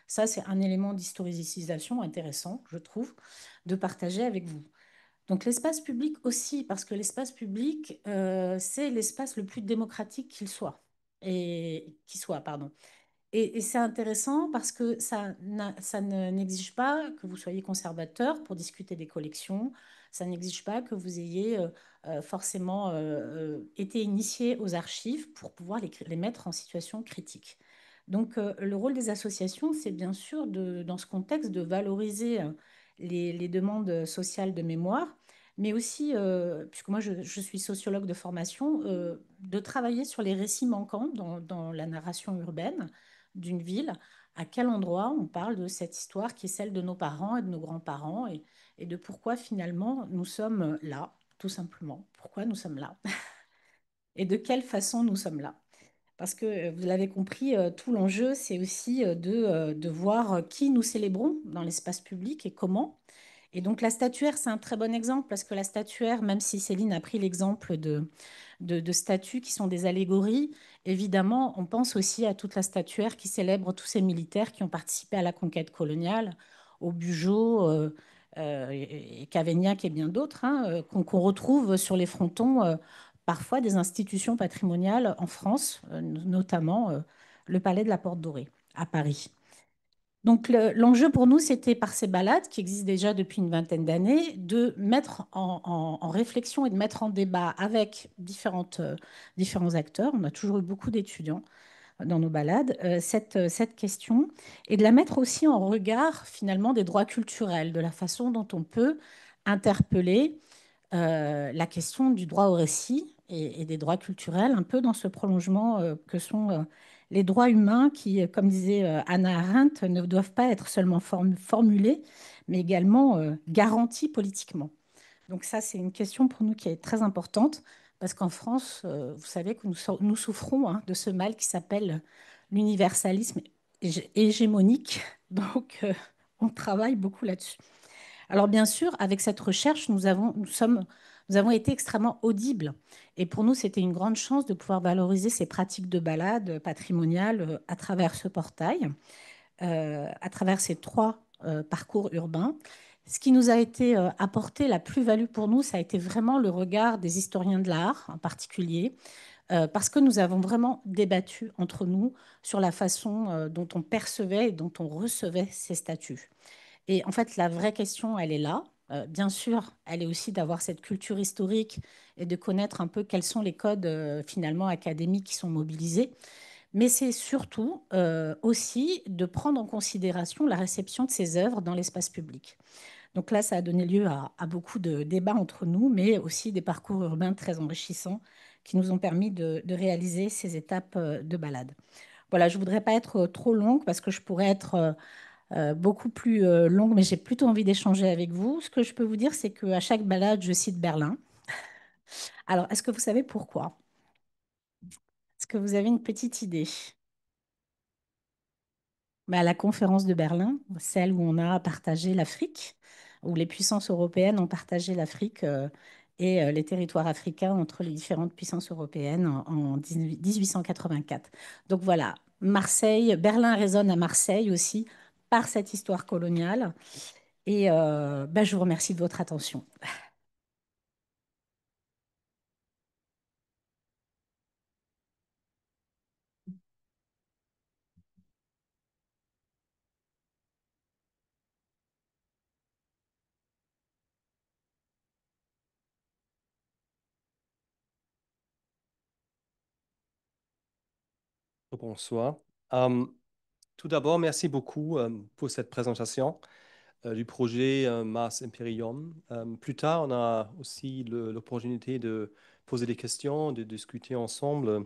[SPEAKER 6] Ça, c'est un élément d'historicisation intéressant, je trouve, de partager avec vous. Donc l'espace public aussi, parce que l'espace public, c'est l'espace le plus démocratique qu'il soit, et qui soit, pardon. Et c'est intéressant parce que ça n'exige pas que vous soyez conservateur pour discuter des collections. Ça n'exige pas que vous ayez forcément été initié aux archives pour pouvoir les mettre en situation critique. Donc, le rôle des associations, c'est bien sûr, dans ce contexte, de valoriser les demandes sociales de mémoire, mais aussi, puisque moi je suis sociologue de formation, de travailler sur les récits manquants dans la narration urbaine d'une ville, à quel endroit on parle de cette histoire qui est celle de nos parents et de nos grands-parents et de pourquoi finalement nous sommes là, tout simplement. Pourquoi nous sommes là et de quelle façon nous sommes là. Parce que vous l'avez compris, tout l'enjeu, c'est aussi de voir qui nous célébrons dans l'espace public et comment. Et donc la statuaire, c'est un très bon exemple parce que la statuaire, même si Céline a pris l'exemple de statues qui sont des allégories, évidemment, on pense aussi à toute la statuaire qui célèbre tous ces militaires qui ont participé à la conquête coloniale, au Bugeaud, et Cavaignac et bien d'autres, hein, qu'on retrouve sur les frontons parfois des institutions patrimoniales en France, notamment le Palais de la Porte Dorée à Paris. Donc l'enjeu pour nous, c'était par ces balades qui existent déjà depuis une vingtaine d'années, de mettre en réflexion et de mettre en débat avec différents acteurs. On a toujours eu beaucoup d'étudiants dans nos balades, cette question, et de la mettre aussi en regard finalement des droits culturels, de la façon dont on peut interpeller la question du droit au récit et des droits culturels, un peu dans ce prolongement que sont les droits humains qui, comme disait Hannah Arendt, ne doivent pas être seulement formulés, mais également garantis politiquement. Donc ça, c'est une question pour nous qui est très importante, parce qu'en France, vous savez que nous souffrons hein, de ce mal qui s'appelle l'universalisme hégémonique. Donc, on travaille beaucoup là-dessus. Alors bien sûr, avec cette recherche, nous avons été extrêmement audibles. Et pour nous, c'était une grande chance de pouvoir valoriser ces pratiques de balade patrimoniales à travers ce portail, à travers ces trois parcours urbains. Ce qui nous a été apporté, la plus-value pour nous, ça a été vraiment le regard des historiens de l'art en particulier, parce que nous avons vraiment débattu entre nous sur la façon dont on percevait et dont on recevait ces statuts. Et en fait, la vraie question, elle est là. Bien sûr, elle est aussi d'avoir cette culture historique et de connaître un peu quels sont les codes finalement académiques qui sont mobilisés. Mais c'est surtout aussi de prendre en considération la réception de ces œuvres dans l'espace public. Donc là, ça a donné lieu à beaucoup de débats entre nous, mais aussi des parcours urbains très enrichissants qui nous ont permis de réaliser ces étapes de balade. Voilà, je ne voudrais pas être trop longue parce que je pourrais être beaucoup plus longue, mais j'ai plutôt envie d'échanger avec vous. Ce que je peux vous dire, c'est qu'à chaque balade, je cite Berlin. Alors, est-ce que vous savez pourquoi? Est-ce que vous avez une petite idée? À la conférence de Berlin, celle où on a partagé l'Afrique, où les puissances européennes ont partagé l'Afrique et les territoires africains entre les différentes puissances européennes en 1884. Donc voilà, Marseille, Berlin résonne à Marseille aussi par cette histoire coloniale. Et ben, je vous remercie de votre attention.
[SPEAKER 3] Bonsoir. Euh, Tout d'abord, merci beaucoup pour cette présentation du projet Mars Imperium. Plus tard, on a aussi l'opportunité de poser des questions, de discuter ensemble.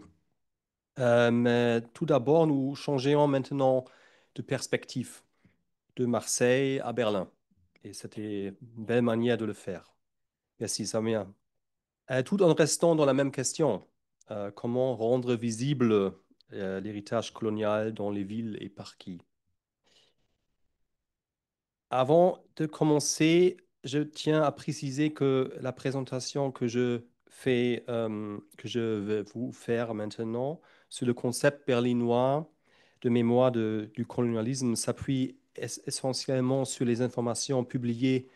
[SPEAKER 3] Mais tout d'abord, nous changeons maintenant de perspective de Marseille à Berlin. Et c'était une belle manière de le faire. Merci, Samia. Tout en restant dans la même question, comment rendre visible l'héritage colonial dans les villes et par qui? Avant de commencer, je tiens à préciser que la présentation que je fais, que je vais vous faire maintenant sur le concept berlinois de mémoire du colonialisme s'appuie essentiellement sur les informations publiées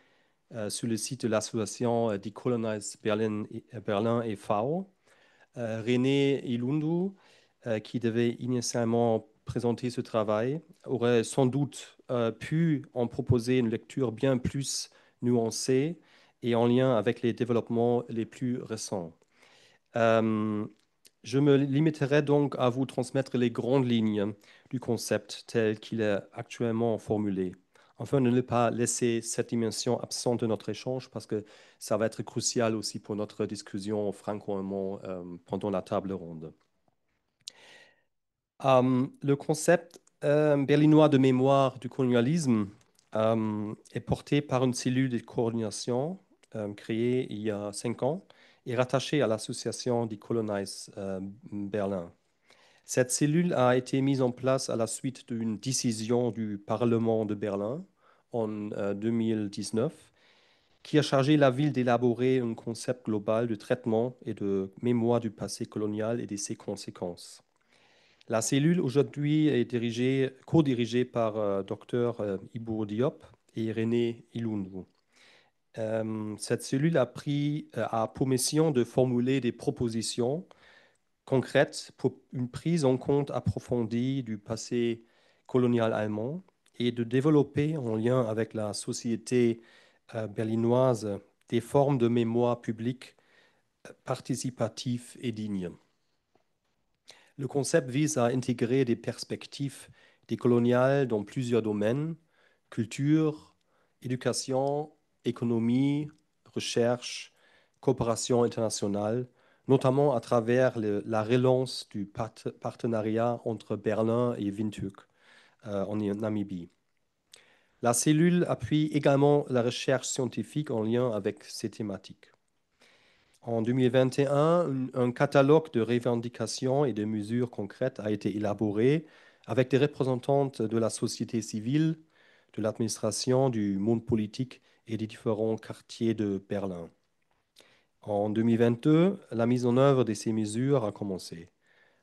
[SPEAKER 3] sur le site de l'association Decolonize Berlin et FAO. René Ilundu, qui devait initialement présenter ce travail, aurait sans doute pu en proposer une lecture bien plus nuancée et en lien avec les développements les plus récents. Euh, je me limiterai donc à vous transmettre les grandes lignes du concept tel qu'il est actuellement formulé, afin de ne pas laisser cette dimension absente de notre échange, parce que ça va être crucial aussi pour notre discussion franco-allemand pendant la table ronde. Le concept berlinois de mémoire du colonialisme est porté par une cellule de coordination créée il y a 5 ans et rattachée à l'association Decolonize Berlin. Cette cellule a été mise en place à la suite d'une décision du Parlement de Berlin en 2019 qui a chargé la ville d'élaborer un concept global de traitement et de mémoire du passé colonial et de ses conséquences. La cellule aujourd'hui est co-dirigée par Dr Ibo Diop et René Ilundu. Cette cellule a pour mission de formuler des propositions concrètes pour une prise en compte approfondie du passé colonial allemand et de développer, en lien avec la société berlinoise, des formes de mémoire publique participative et digne. Le concept vise à intégrer des perspectives décoloniales dans plusieurs domaines: culture, éducation, économie, recherche, coopération internationale, notamment à travers la relance du partenariat entre Berlin et Windhoek en Namibie. La cellule appuie également la recherche scientifique en lien avec ces thématiques. En 2021, un catalogue de revendications et de mesures concrètes a été élaboré avec des représentantes de la société civile, de l'administration, du monde politique et des différents quartiers de Berlin. En 2022, la mise en œuvre de ces mesures a commencé,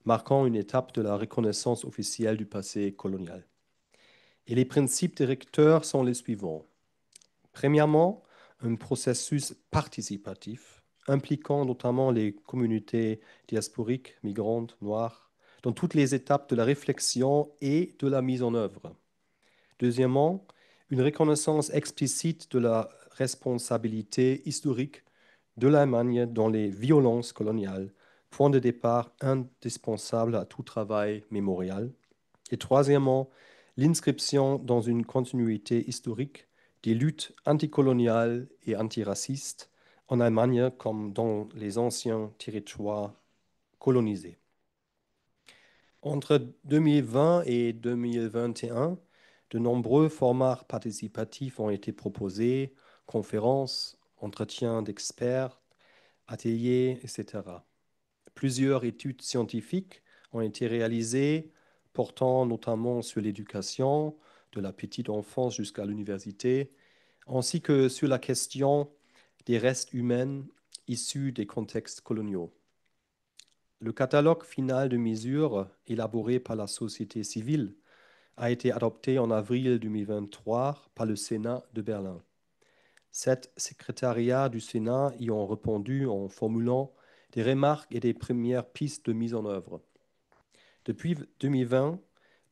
[SPEAKER 3] marquant une étape de la reconnaissance officielle du passé colonial. Et les principes directeurs sont les suivants. Premièrement, un processus participatif impliquant notamment les communautés diasporiques, migrantes, noires, dans toutes les étapes de la réflexion et de la mise en œuvre. Deuxièmement, une reconnaissance explicite de la responsabilité historique de l'Allemagne dans les violences coloniales, point de départ indispensable à tout travail mémorial. Et troisièmement, l'inscription dans une continuité historique des luttes anticoloniales et antiracistes en Allemagne comme dans les anciens territoires colonisés. Entre 2020 et 2021, de nombreux formats participatifs ont été proposés: conférences, entretiens d'experts, ateliers, etc. Plusieurs études scientifiques ont été réalisées portant notamment sur l'éducation, de la petite enfance jusqu'à l'université, ainsi que sur la question des restes humains issus des contextes coloniaux. Le catalogue final de mesures élaboré par la société civile a été adopté en avril 2023 par le Sénat de Berlin. Sept secrétariats du Sénat y ont répondu en formulant des remarques et des premières pistes de mise en œuvre. Depuis 2020,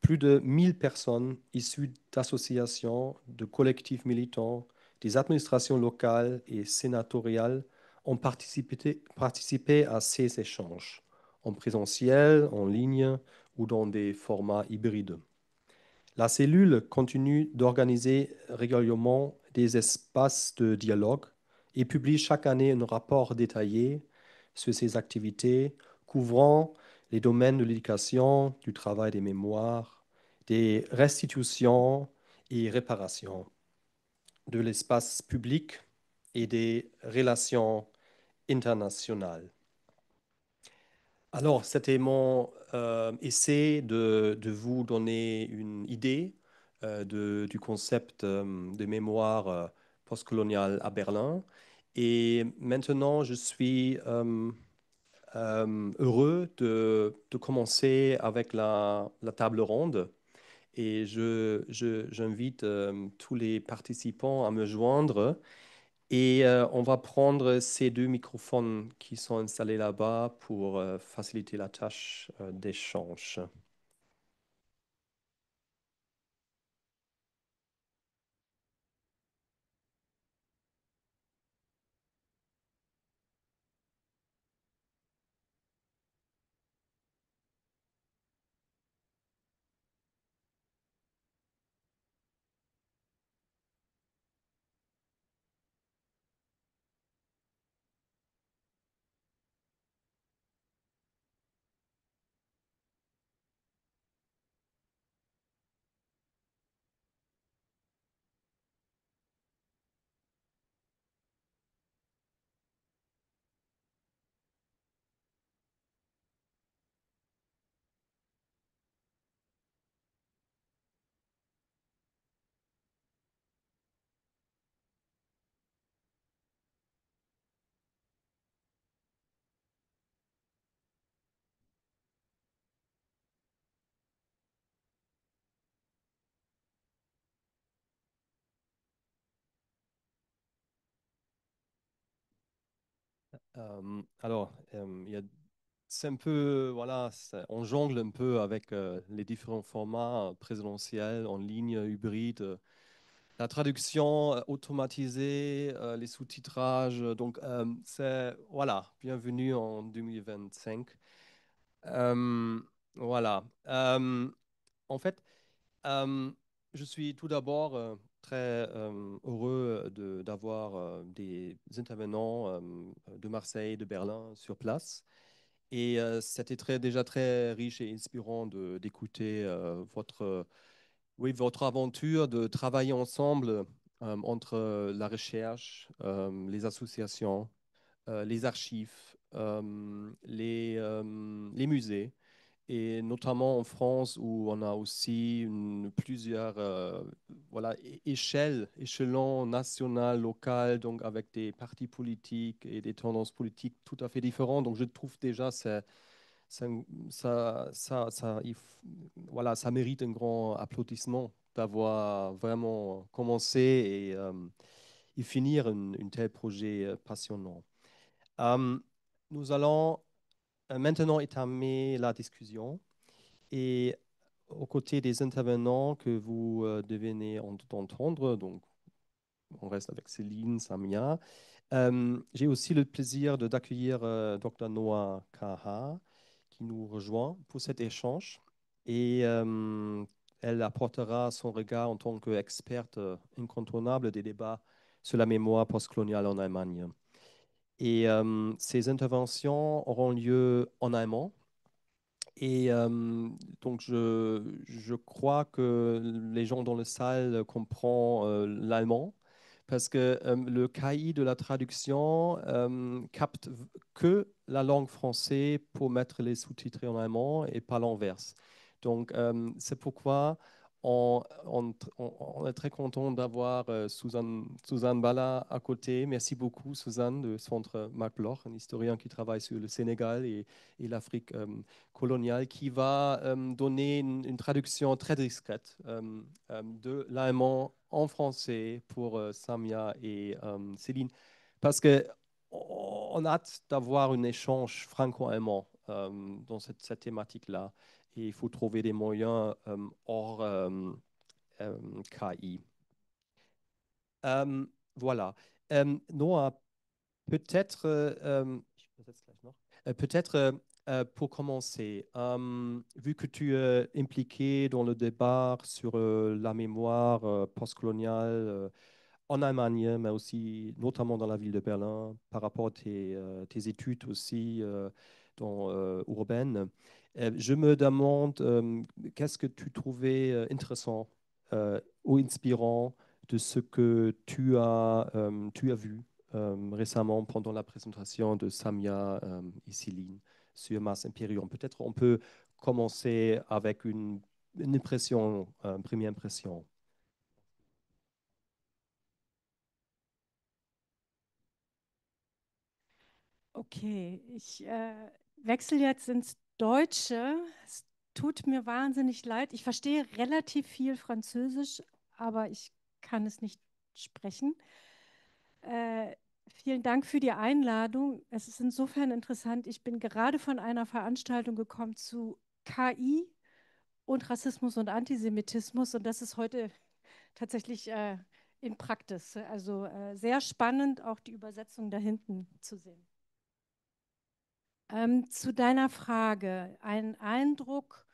[SPEAKER 3] plus de 1000 personnes issues d'associations, de collectifs militants, des administrations locales et sénatoriales ont participé à ces échanges, en présentiel, en ligne ou dans des formats hybrides. La cellule continue d'organiser régulièrement des espaces de dialogue et publie chaque année un rapport détaillé sur ses activités, couvrant les domaines de l'éducation, du travail des mémoires, des restitutions et réparations, de l'espace public et des relations internationales. Alors, c'était mon essai de vous donner une idée du concept de mémoire postcoloniale à Berlin. Et maintenant, je suis heureux de commencer avec la table ronde. Et j'invite tous les participants à me joindre. Et on va prendre ces deux microphones qui sont installés là-bas pour faciliter la tâche d'échange. C'est un peu, voilà, on jongle un peu avec les différents formats présentiels, en ligne, hybride, la traduction automatisée, les sous-titrages. Donc, voilà, bienvenue en 2025. Voilà. En fait, euh, je suis tout d'abord très heureux d'avoir des intervenants de Marseille, de Berlin sur place. Et c'était déjà très riche et inspirant d'écouter votre aventure, de travailler ensemble entre la recherche, les associations, les archives, les musées, et notamment en France où on a aussi plusieurs voilà, échelons national, local, donc avec des partis politiques et des tendances politiques tout à fait différentes. Donc je trouve déjà ça, voilà, ça mérite un grand applaudissement d'avoir vraiment commencé et finir un tel projet passionnant. Euh, Nous allons maintenant entamer la discussion et aux côtés des intervenants que vous devenez entendre, donc on reste avec Céline, Samia. J'ai aussi le plaisir d'accueillir Dr Noah Kaha qui nous rejoint pour cet échange et elle apportera son regard en tant qu'experte incontournable des débats sur la mémoire postcoloniale en Allemagne. Et ces interventions auront lieu en allemand. Et donc, je crois que les gens dans la salle comprennent l'allemand parce que le KI de la traduction capte que la langue française pour mettre les sous-titres en allemand et pas l'inverse. Donc, c'est pourquoi on est très content d'avoir Suzanne Bala à côté. Merci beaucoup, Suzanne, du Centre Marc Bloch, un historien qui travaille sur le Sénégal et l'Afrique coloniale, qui va donner une traduction très discrète de l'allemand en français pour Samia et Céline, parce qu'on a hâte d'avoir un échange franco-allemand dans cette thématique-là. Et il faut trouver des moyens hors KI. Voilà. Noah, peut-être pour commencer, vu que tu es impliqué dans le débat sur la mémoire postcoloniale en Allemagne, mais aussi notamment dans la ville de Berlin, par rapport à tes études aussi urbaines. Je me demande qu'est-ce que tu trouvais intéressant ou inspirant de ce que tu as vu récemment pendant la présentation de Samia et Céline sur Mars Imperium. Peut-être on peut commencer avec une impression, une première impression.
[SPEAKER 7] Okay, ich wechsle jetzt ins Deutsche. Es tut mir wahnsinnig leid. Ich verstehe relativ viel Französisch, aber ich kann es nicht sprechen. Vielen Dank für die Einladung. Es ist insofern interessant. Ich bin gerade von einer Veranstaltung gekommen zu KI und Rassismus und Antisemitismus, und das ist heute tatsächlich in Praxis. Also sehr spannend, auch die Übersetzung da hinten zu sehen. Zu deiner Frage, ein Eindruck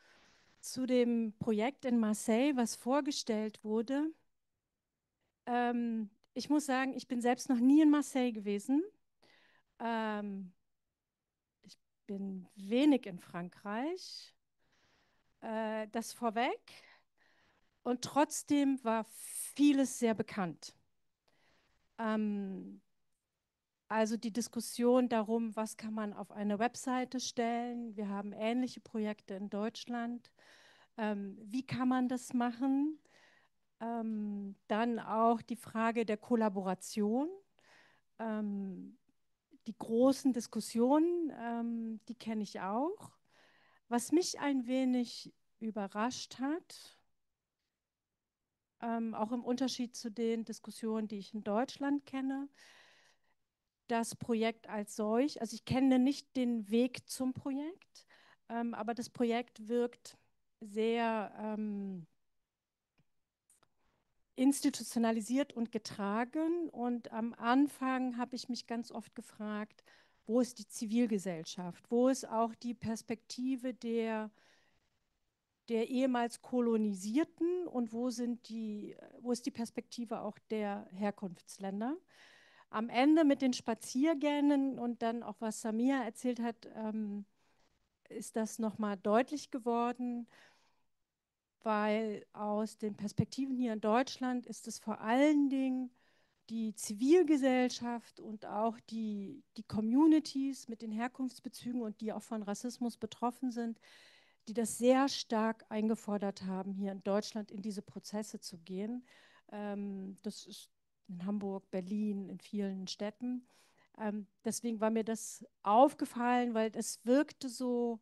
[SPEAKER 7] zu dem Projekt in Marseille, was vorgestellt wurde. Ich muss sagen, ich bin selbst noch nie in Marseille gewesen. Ich bin wenig in Frankreich. Das vorweg. Und trotzdem war vieles sehr bekannt. Also die Diskussion darum, was kann man auf eine Webseite stellen. Wir haben ähnliche Projekte in Deutschland. Wie kann man das machen? Dann auch die Frage der Kollaboration. Die großen Diskussionen, die kenne ich auch. Was mich ein wenig überrascht hat, auch im Unterschied zu den Diskussionen, die ich in Deutschland kenne, das Projekt als solch, also ich kenne nicht den Weg zum Projekt, aber das Projekt wirkt sehr institutionalisiert und getragen. Und am Anfang habe ich mich ganz oft gefragt, wo ist die Zivilgesellschaft? Wo ist auch die Perspektive der ehemals Kolonisierten und wo ist die Perspektive auch der Herkunftsländer? Am Ende mit den Spaziergängen und dann auch, was Samia erzählt hat, ist das nochmal deutlich geworden, weil aus den Perspektiven hier in Deutschland ist es vor allen Dingen die Zivilgesellschaft und auch die Communities mit den Herkunftsbezügen und die auch von Rassismus betroffen sind, die das sehr stark eingefordert haben, hier in Deutschland in diese Prozesse zu gehen. Das ist in Hamburg, Berlin, in vielen Städten. Deswegen war mir das aufgefallen, weil es wirkte so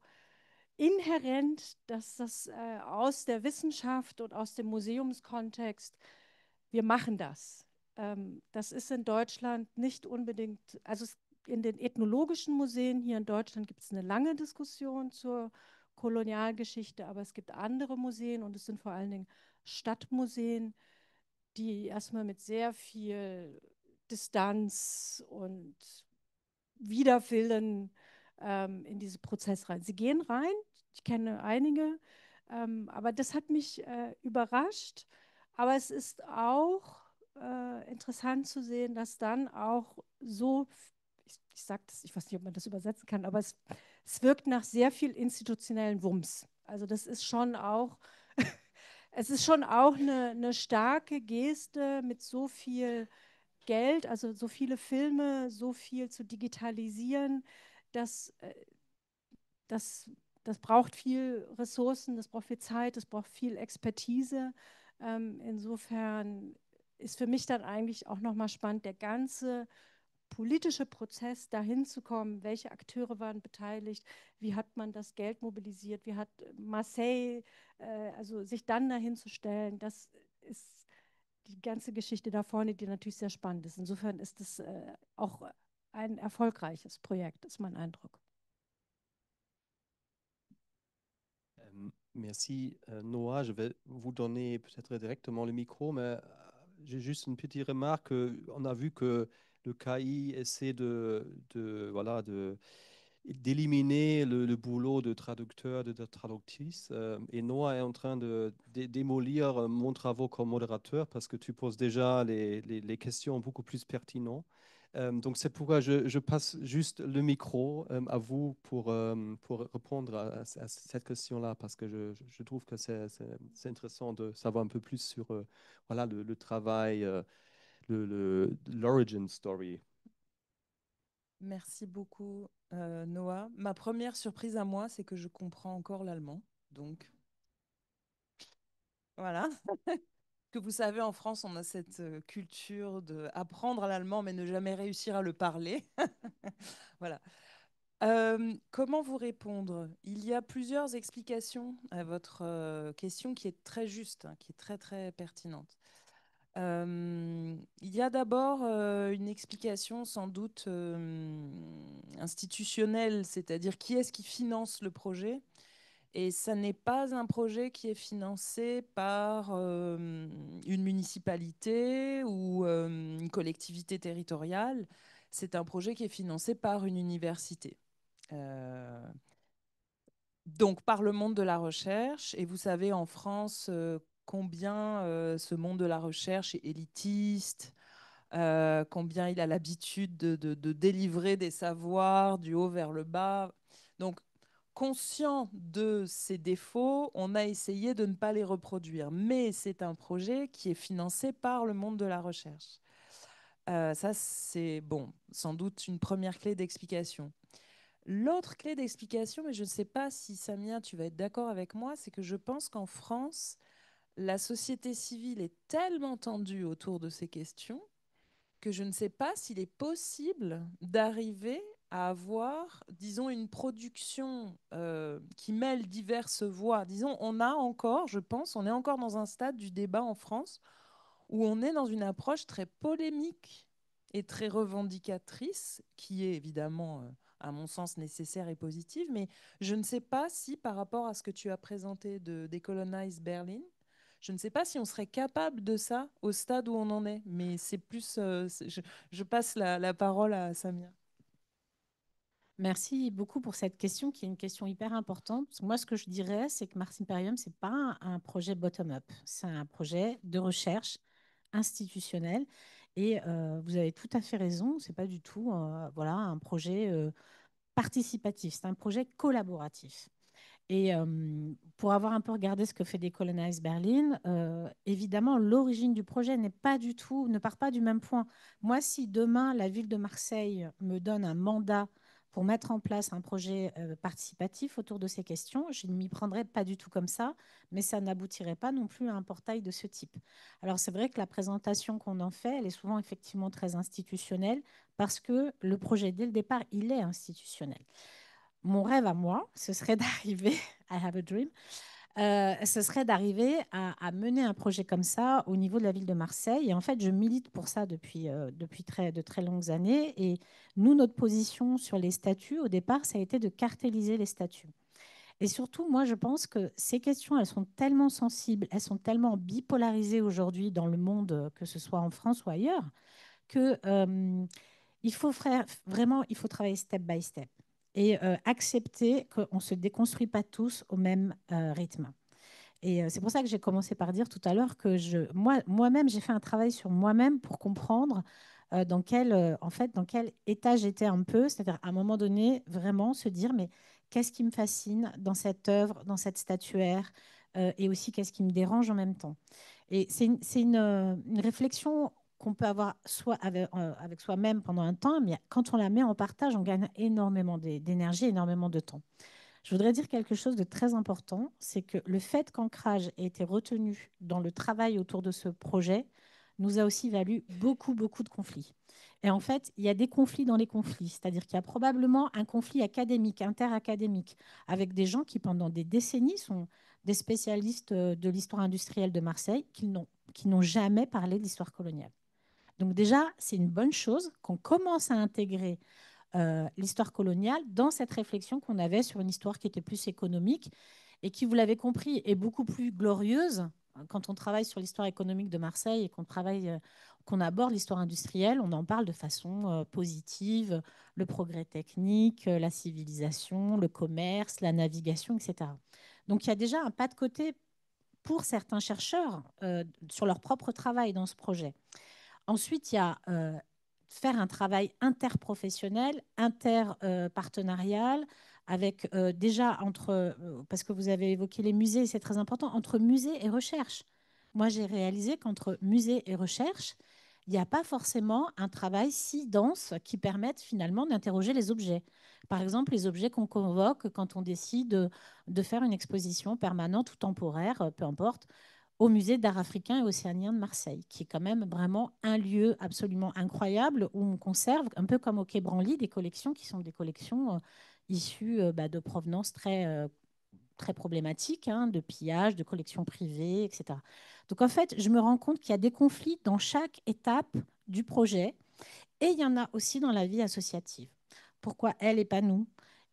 [SPEAKER 7] inhärent, dass das aus der Wissenschaft und aus dem Museumskontext, wir machen das. Das ist in Deutschland nicht unbedingt, also in den ethnologischen Museen hier in Deutschland gibt es eine lange Diskussion zur Kolonialgeschichte, aber es gibt andere Museen und es sind vor allen Dingen Stadtmuseen, die erstmal mit sehr viel Distanz und Widerwillen in diesen Prozess rein. Sie gehen rein, ich kenne einige, aber das hat mich überrascht. Aber es ist auch interessant zu sehen, dass dann auch so, ich sage das, ich weiß nicht, ob man das übersetzen kann, aber es wirkt nach sehr viel institutionellen Wumms. Also das ist schon auch, es ist schon auch eine starke Geste mit so viel Geld, also so viele Filme, so viel zu digitalisieren, dass das braucht viel Ressourcen, das braucht viel Zeit, das braucht viel Expertise. Insofern ist für mich dann eigentlich auch nochmal spannend, der ganze politische Prozess, dahin zu kommen, welche Akteure waren beteiligt, wie hat man das Geld mobilisiert, wie hat Marseille, also sich dann dahin zu stellen, das ist die ganze Geschichte da vorne, die natürlich sehr spannend ist. Insofern ist es auch ein erfolgreiches Projekt, ist mein Eindruck.
[SPEAKER 3] Merci Noah, je vais vous donner peut-être directement le micro, mais j'ai juste une petite remarque. On a vu que le KI essaie voilà, d'éliminer le boulot de traducteur, de traductrice. Et Noah est en train de démolir mon travail comme modérateur parce que tu poses déjà les questions beaucoup plus pertinentes. Donc c'est pourquoi je passe juste le micro à vous pour répondre à cette question-là, parce que je trouve que c'est intéressant de savoir un peu plus sur voilà, le travail, l'origin story.
[SPEAKER 4] Merci beaucoup, Noah. Ma première surprise à moi, c'est que je comprends encore l'allemand. Donc, voilà. Que vous savez, en France, on a cette culture d'apprendre l'allemand, mais ne jamais réussir à le parler. Voilà. Comment vous répondre? Il y a plusieurs explications à votre question qui est très juste, hein, qui est très, très pertinente. Il y a d'abord une explication sans doute institutionnelle, c'est-à-dire qui est-ce qui finance le projet. Et ça n'est pas un projet qui est financé par une municipalité ou une collectivité territoriale. C'est un projet qui est financé par une université. Donc par le monde de la recherche. Et vous savez en France combien ce monde de la recherche est élitiste, combien il a l'habitude de délivrer des savoirs du haut vers le bas. Donc conscient de ces défauts, on a essayé de ne pas les reproduire. Mais c'est un projet qui est financé par le monde de la recherche. Ça, c'est bon, sans doute une première clé d'explication. L'autre clé d'explication, mais je ne sais pas si Samia, tu vas être d'accord avec moi, c'est que je pense qu'en France, la société civile est tellement tendue autour de ces questions que je ne sais pas s'il est possible d'arriver à avoir, disons, une production qui mêle diverses voix. Disons, on a encore, je pense, on est encore dans un stade du débat en France où on est dans une approche très polémique et très revendicatrice, qui est évidemment, à mon sens, nécessaire et positive, mais je ne sais pas si, par rapport à ce que tu as présenté de Decolonize Berlin, je ne sais pas si on serait capable de ça au stade où on en est, mais c'est plus... je passe la parole à Samia.
[SPEAKER 6] Merci beaucoup pour cette question qui est une question hyper importante. Parce que moi, ce que je dirais, c'est que Mars Imperium, ce n'est pas un projet bottom-up. C'est un projet de recherche institutionnel. Et vous avez tout à fait raison, ce n'est pas du tout voilà, un projet participatif, c'est un projet collaboratif. Et pour avoir un peu regardé ce que fait Decolonize Berlin, évidemment, l'origine du projet n'est pas du tout, ne part pas du même point. Moi, si demain, la ville de Marseille me donne un mandat pour mettre en place un projet participatif autour de ces questions, je ne m'y prendrais pas du tout comme ça, mais ça n'aboutirait pas non plus à un portail de ce type. Alors, c'est vrai que la présentation qu'on en fait, elle est souvent effectivement très institutionnelle parce que le projet, dès le départ, il est institutionnel. Mon rêve à moi, ce serait d'arriver, I have a dream, ce serait d'arriver à mener un projet comme ça au niveau de la ville de Marseille. Et en fait, je milite pour ça depuis de très longues années. Et nous, notre position sur les statuts, au départ, ça a été de cartéliser les statuts. Et surtout, moi, je pense que ces questions, elles sont tellement sensibles, elles sont tellement bipolarisées aujourd'hui dans le monde, que ce soit en France ou ailleurs, que il faut vraiment, il faut travailler step by step et accepter qu'on ne se déconstruit pas tous au même rythme. Et c'est pour ça que j'ai commencé par dire tout à l'heure que moi-même, j'ai fait un travail sur moi-même pour comprendre dans quel état j'étais un peu, c'est-à-dire à un moment donné, vraiment se dire, mais qu'est-ce qui me fascine dans cette œuvre, dans cette statuaire, et aussi qu'est-ce qui me dérange en même temps. Et c'est une réflexion qu'on peut avoir soit avec soi-même pendant un temps, mais quand on la met en partage, on gagne énormément d'énergie, énormément de temps. Je voudrais dire quelque chose de très important, c'est que le fait qu'Ancrage ait été retenu dans le travail autour de ce projet nous a aussi valu beaucoup, beaucoup de conflits. Et en fait, il y a des conflits dans les conflits, c'est-à-dire qu'il y a probablement un conflit académique, interacadémique, avec des gens qui, pendant des décennies, sont des spécialistes de l'histoire industrielle de Marseille, qui n'ont jamais parlé de l'histoire coloniale. Donc déjà, c'est une bonne chose qu'on commence à intégrer l'histoire coloniale dans cette réflexion qu'on avait sur une histoire qui était plus économique et qui, vous l'avez compris, est beaucoup plus glorieuse. Quand on travaille sur l'histoire économique de Marseille et qu'on aborde l'histoire industrielle, on en parle de façon positive, le progrès technique, la civilisation, le commerce, la navigation, etc. Donc il y a déjà un pas de côté pour certains chercheurs sur leur propre travail dans ce projet. Ensuite, il y a faire un travail interprofessionnel, interpartenarial, avec déjà parce que vous avez évoqué les musées, c'est très important, entre musée et recherche. Moi, j'ai réalisé qu'entre musée et recherche, il n'y a pas forcément un travail si dense qui permette finalement d'interroger les objets. Par exemple, les objets qu'on convoque quand on décide de faire une exposition permanente ou temporaire, peu importe, au musée d'art africain et océanien de Marseille, qui est quand même vraiment un lieu absolument incroyable où on conserve, un peu comme au Quai Branly, des collections qui sont des collections issues de provenance très problématiques, hein, de pillage, de collections privées, etc. Donc en fait, je me rends compte qu'il y a des conflits dans chaque étape du projet et il y en a aussi dans la vie associative. Pourquoi elle et pas nous?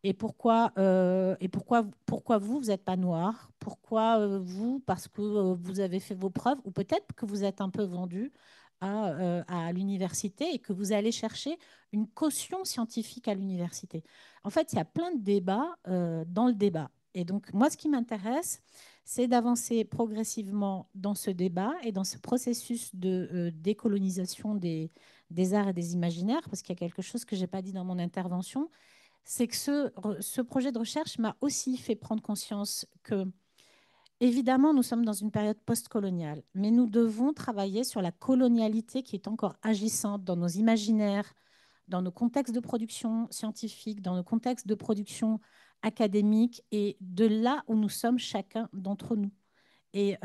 [SPEAKER 6] Et pourquoi vous n'êtes pas noir? Pourquoi vous? Parce que vous avez fait vos preuves ou peut-être que vous êtes un peu vendu à l'université et que vous allez chercher une caution scientifique à l'université. En fait, il y a plein de débats dans le débat. Et donc, moi, ce qui m'intéresse, c'est d'avancer progressivement dans ce débat et dans ce processus de décolonisation des arts et des imaginaires, parce qu'il y a quelque chose que je n'ai pas dit dans mon intervention, c'est que ce projet de recherche m'a aussi fait prendre conscience que, évidemment, nous sommes dans une période post-coloniale, mais nous devons travailler sur la colonialité qui est encore agissante dans nos imaginaires, dans nos contextes de production scientifique, dans nos contextes de production académique et de là où nous sommes chacun d'entre nous. Et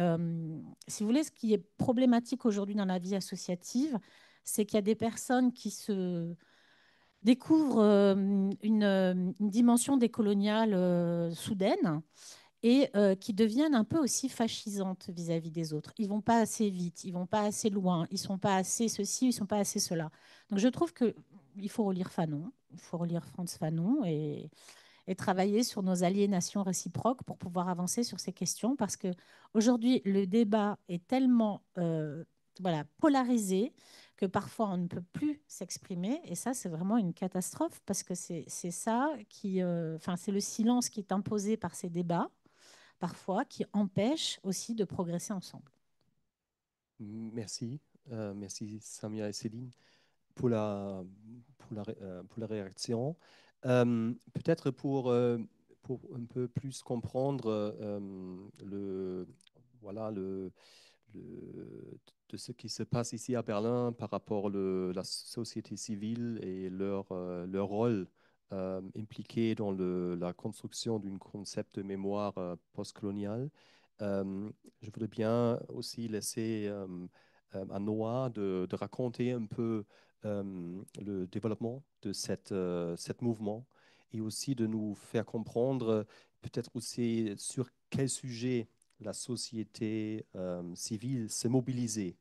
[SPEAKER 6] si vous voulez, ce qui est problématique aujourd'hui dans la vie associative, c'est qu'il y a des personnes qui se découvrent une dimension décoloniale soudaine et qui deviennent un peu aussi fascisantes vis-à-vis des autres. Ils vont pas assez vite, ils vont pas assez loin, ils sont pas assez ceci, ils sont pas assez cela. Donc je trouve qu'il faut relire Fanon, il faut relire Frantz Fanon et travailler sur nos aliénations réciproques pour pouvoir avancer sur ces questions parce que aujourd'hui le débat est tellement polarisé que parfois on ne peut plus s'exprimer et ça c'est vraiment une catastrophe parce que c'est ça qui c'est le silence qui est imposé par ces débats parfois qui empêche aussi de progresser ensemble.
[SPEAKER 3] Merci, merci Samia et Céline pour la réaction. Peut-être pour un peu plus comprendre voilà, de ce qui se passe ici à Berlin par rapport à la société civile et leur rôle impliqué dans la construction d'un concept de mémoire postcoloniale. Je voudrais bien aussi laisser à Noah de raconter un peu le développement de cette mouvement et aussi de nous faire comprendre peut-être aussi sur quel sujet la société civile s'est mobilisée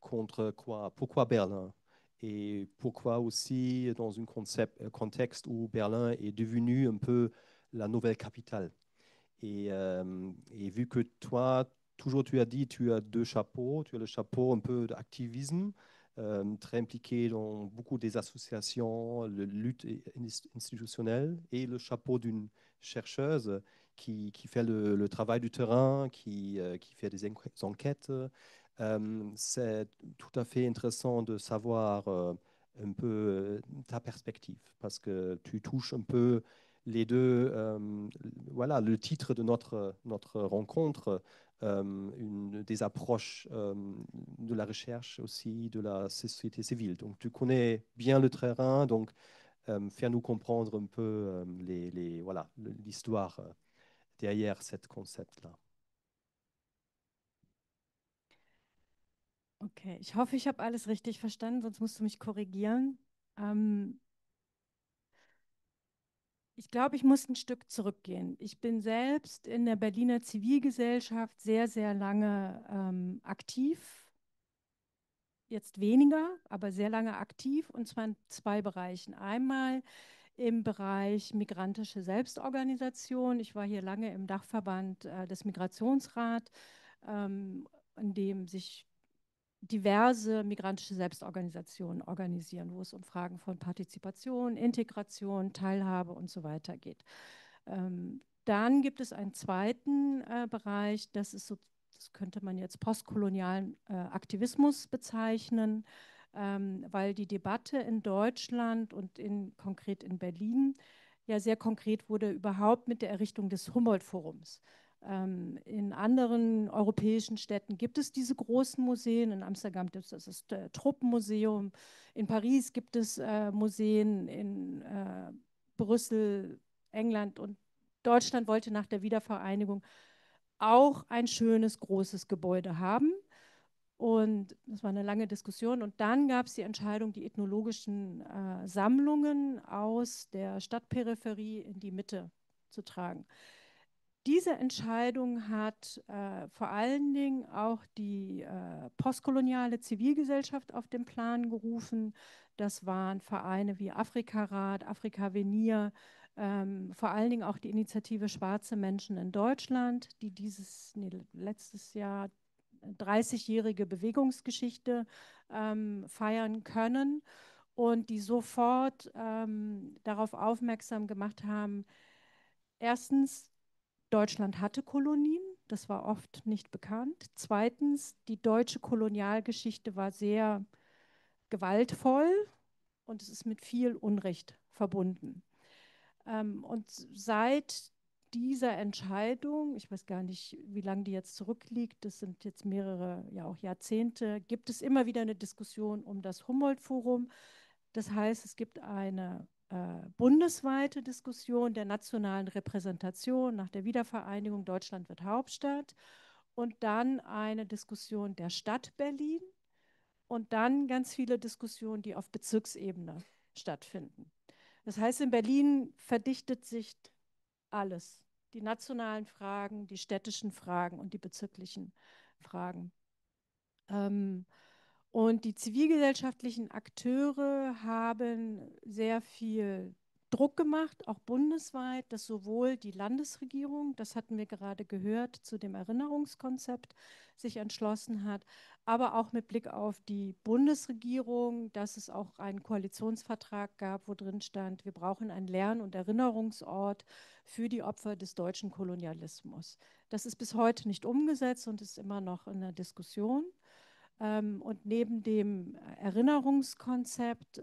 [SPEAKER 3] contre quoi, pourquoi Berlin et pourquoi aussi dans un contexte où Berlin est devenu un peu la nouvelle capitale. Et vu que toi, toujours tu as dit, tu as deux chapeaux, tu as le chapeau un peu d'activisme, très impliqué dans beaucoup des associations, la lutte institutionnelle, et le chapeau d'une chercheuse qui fait le travail du terrain, qui fait des enquêtes. C'est tout à fait intéressant de savoir un peu ta perspective, parce que tu touches un peu les deux, voilà, le titre de notre rencontre, des approches de la recherche aussi, de la société civile. Donc, tu connais bien le terrain, donc faire nous comprendre un peu voilà, l'histoire derrière ce concept-là.
[SPEAKER 7] Okay, ich hoffe, ich habe alles richtig verstanden, sonst musst du mich korrigieren. Ich glaube, ich muss ein Stück zurückgehen. Ich bin selbst in der Berliner Zivilgesellschaft sehr, sehr lange aktiv. Jetzt weniger, aber sehr lange aktiv, und zwar in zwei Bereichen. Einmal im Bereich migrantische Selbstorganisation. Ich war hier lange im Dachverband des Migrationsrats, in dem sich diverse migrantische Selbstorganisationen organisieren, wo es um Fragen von Partizipation, Integration, Teilhabe und so weiter geht. Dann gibt es einen zweiten Bereich, das ist so, das könnte man jetzt postkolonialen Aktivismus bezeichnen, weil die Debatte in Deutschland und konkret in Berlin ja sehr konkret wurde, überhaupt mit der Errichtung des Humboldt-Forums. In anderen europäischen Städten gibt es diese großen Museen. In Amsterdam gibt es das Truppenmuseum. In Paris gibt es Museen. In Brüssel, England und Deutschland wollte nach der Wiedervereinigung auch ein schönes, großes Gebäude haben. Und das war eine lange Diskussion. Und dann gab es die Entscheidung, die ethnologischen Sammlungen aus der Stadtperipherie in die Mitte zu tragen. Diese Entscheidung hat vor allen Dingen auch die postkoloniale Zivilgesellschaft auf den Plan gerufen. Das waren Vereine wie Afrikarat, Afrikavenir, vor allen Dingen auch die Initiative Schwarze Menschen in Deutschland, die letztes Jahr 30-jährige Bewegungsgeschichte feiern können und die sofort darauf aufmerksam gemacht haben, erstens, Deutschland hatte Kolonien, das war oft nicht bekannt. Zweitens, die deutsche Kolonialgeschichte war sehr gewaltvoll und es ist mit viel Unrecht verbunden. Und seit dieser Entscheidung, ich weiß gar nicht, wie lange die jetzt zurückliegt, das sind jetzt mehrere, ja auch Jahrzehnte, gibt es immer wieder eine Diskussion um das Humboldt-Forum. Das heißt, es gibt eine bundesweite Diskussion der nationalen Repräsentation nach der Wiedervereinigung, Deutschland wird Hauptstadt, und dann eine Diskussion der Stadt Berlin und dann ganz viele Diskussionen, die auf Bezirksebene stattfinden. Das heißt, in Berlin verdichtet sich alles, die nationalen Fragen, die städtischen Fragen und die bezirklichen Fragen. Und die zivilgesellschaftlichen Akteure haben sehr viel Druck gemacht, auch bundesweit, dass sowohl die Landesregierung, das hatten wir gerade gehört, zu dem Erinnerungskonzept sich entschlossen hat, aber auch mit Blick auf die Bundesregierung, dass es auch einen Koalitionsvertrag gab, wo drin stand, wir brauchen einen Lern- und Erinnerungsort für die Opfer des deutschen Kolonialismus. Das ist bis heute nicht umgesetzt und ist immer noch in der Diskussion. Und neben dem Erinnerungskonzept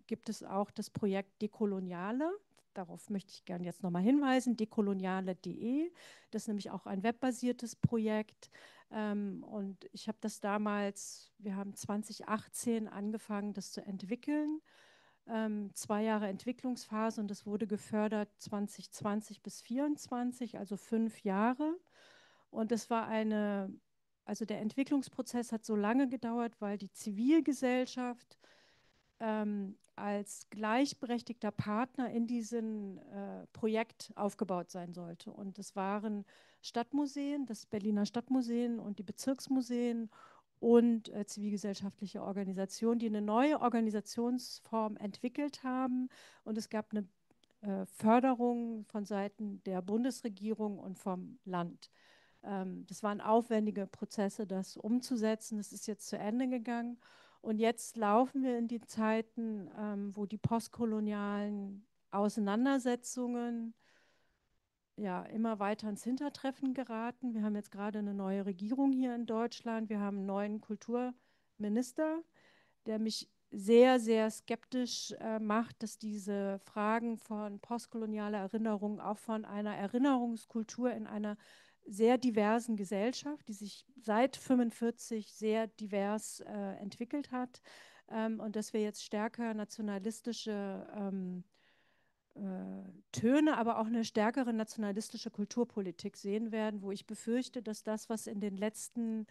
[SPEAKER 7] gibt es auch das Projekt Dekoloniale. Darauf möchte ich gerne jetzt nochmal hinweisen, dekoloniale.de. Das ist nämlich auch ein webbasiertes Projekt. Und ich habe das damals, wir haben 2018 angefangen, das zu entwickeln. 2 Jahre Entwicklungsphase, und das wurde gefördert 2020 bis 2024, also 5 Jahre. Und das war also der Entwicklungsprozess hat so lange gedauert, weil die Zivilgesellschaft als gleichberechtigter Partner in diesem Projekt aufgebaut sein sollte. Und es waren Stadtmuseen, das Berliner Stadtmuseen und die Bezirksmuseen und zivilgesellschaftliche Organisationen, die eine neue Organisationsform entwickelt haben. Und es gab eine Förderung von Seiten der Bundesregierung und vom Land. Das waren aufwendige Prozesse, das umzusetzen. Das ist jetzt zu Ende gegangen. Und jetzt laufen wir in die Zeiten, wo die postkolonialen Auseinandersetzungen ja immer weiter ins Hintertreffen geraten. Wir haben jetzt gerade eine neue Regierung hier in Deutschland. Wir haben einen neuen Kulturminister, der mich sehr, sehr skeptisch macht, dass diese Fragen von postkolonialer Erinnerung, auch von einer Erinnerungskultur in einer sehr diversen Gesellschaft, die sich seit 1945 sehr divers entwickelt hat, und dass wir jetzt stärker nationalistische Töne, aber auch eine stärkere nationalistische Kulturpolitik sehen werden, wo ich befürchte, dass das, was in den letzten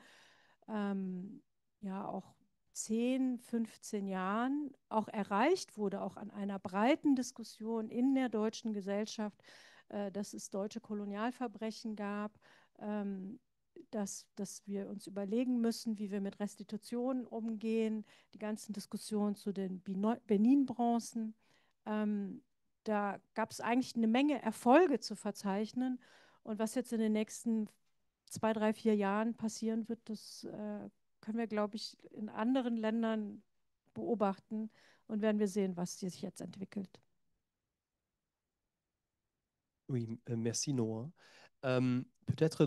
[SPEAKER 7] ja auch 10, 15 Jahren auch erreicht wurde, auch an einer breiten Diskussion in der deutschen Gesellschaft, dass es deutsche Kolonialverbrechen gab, dass wir uns überlegen müssen, wie wir mit Restitutionen umgehen, die ganzen Diskussionen zu den Benin-Bronzen. Da gab es eigentlich eine Menge Erfolge zu verzeichnen. Und was jetzt in den nächsten 2, 3, 4 Jahren passieren wird, das können wir, glaube ich, in anderen Ländern beobachten und werden wir sehen, was sich jetzt entwickelt.
[SPEAKER 3] Oui, merci Noah. Peut-être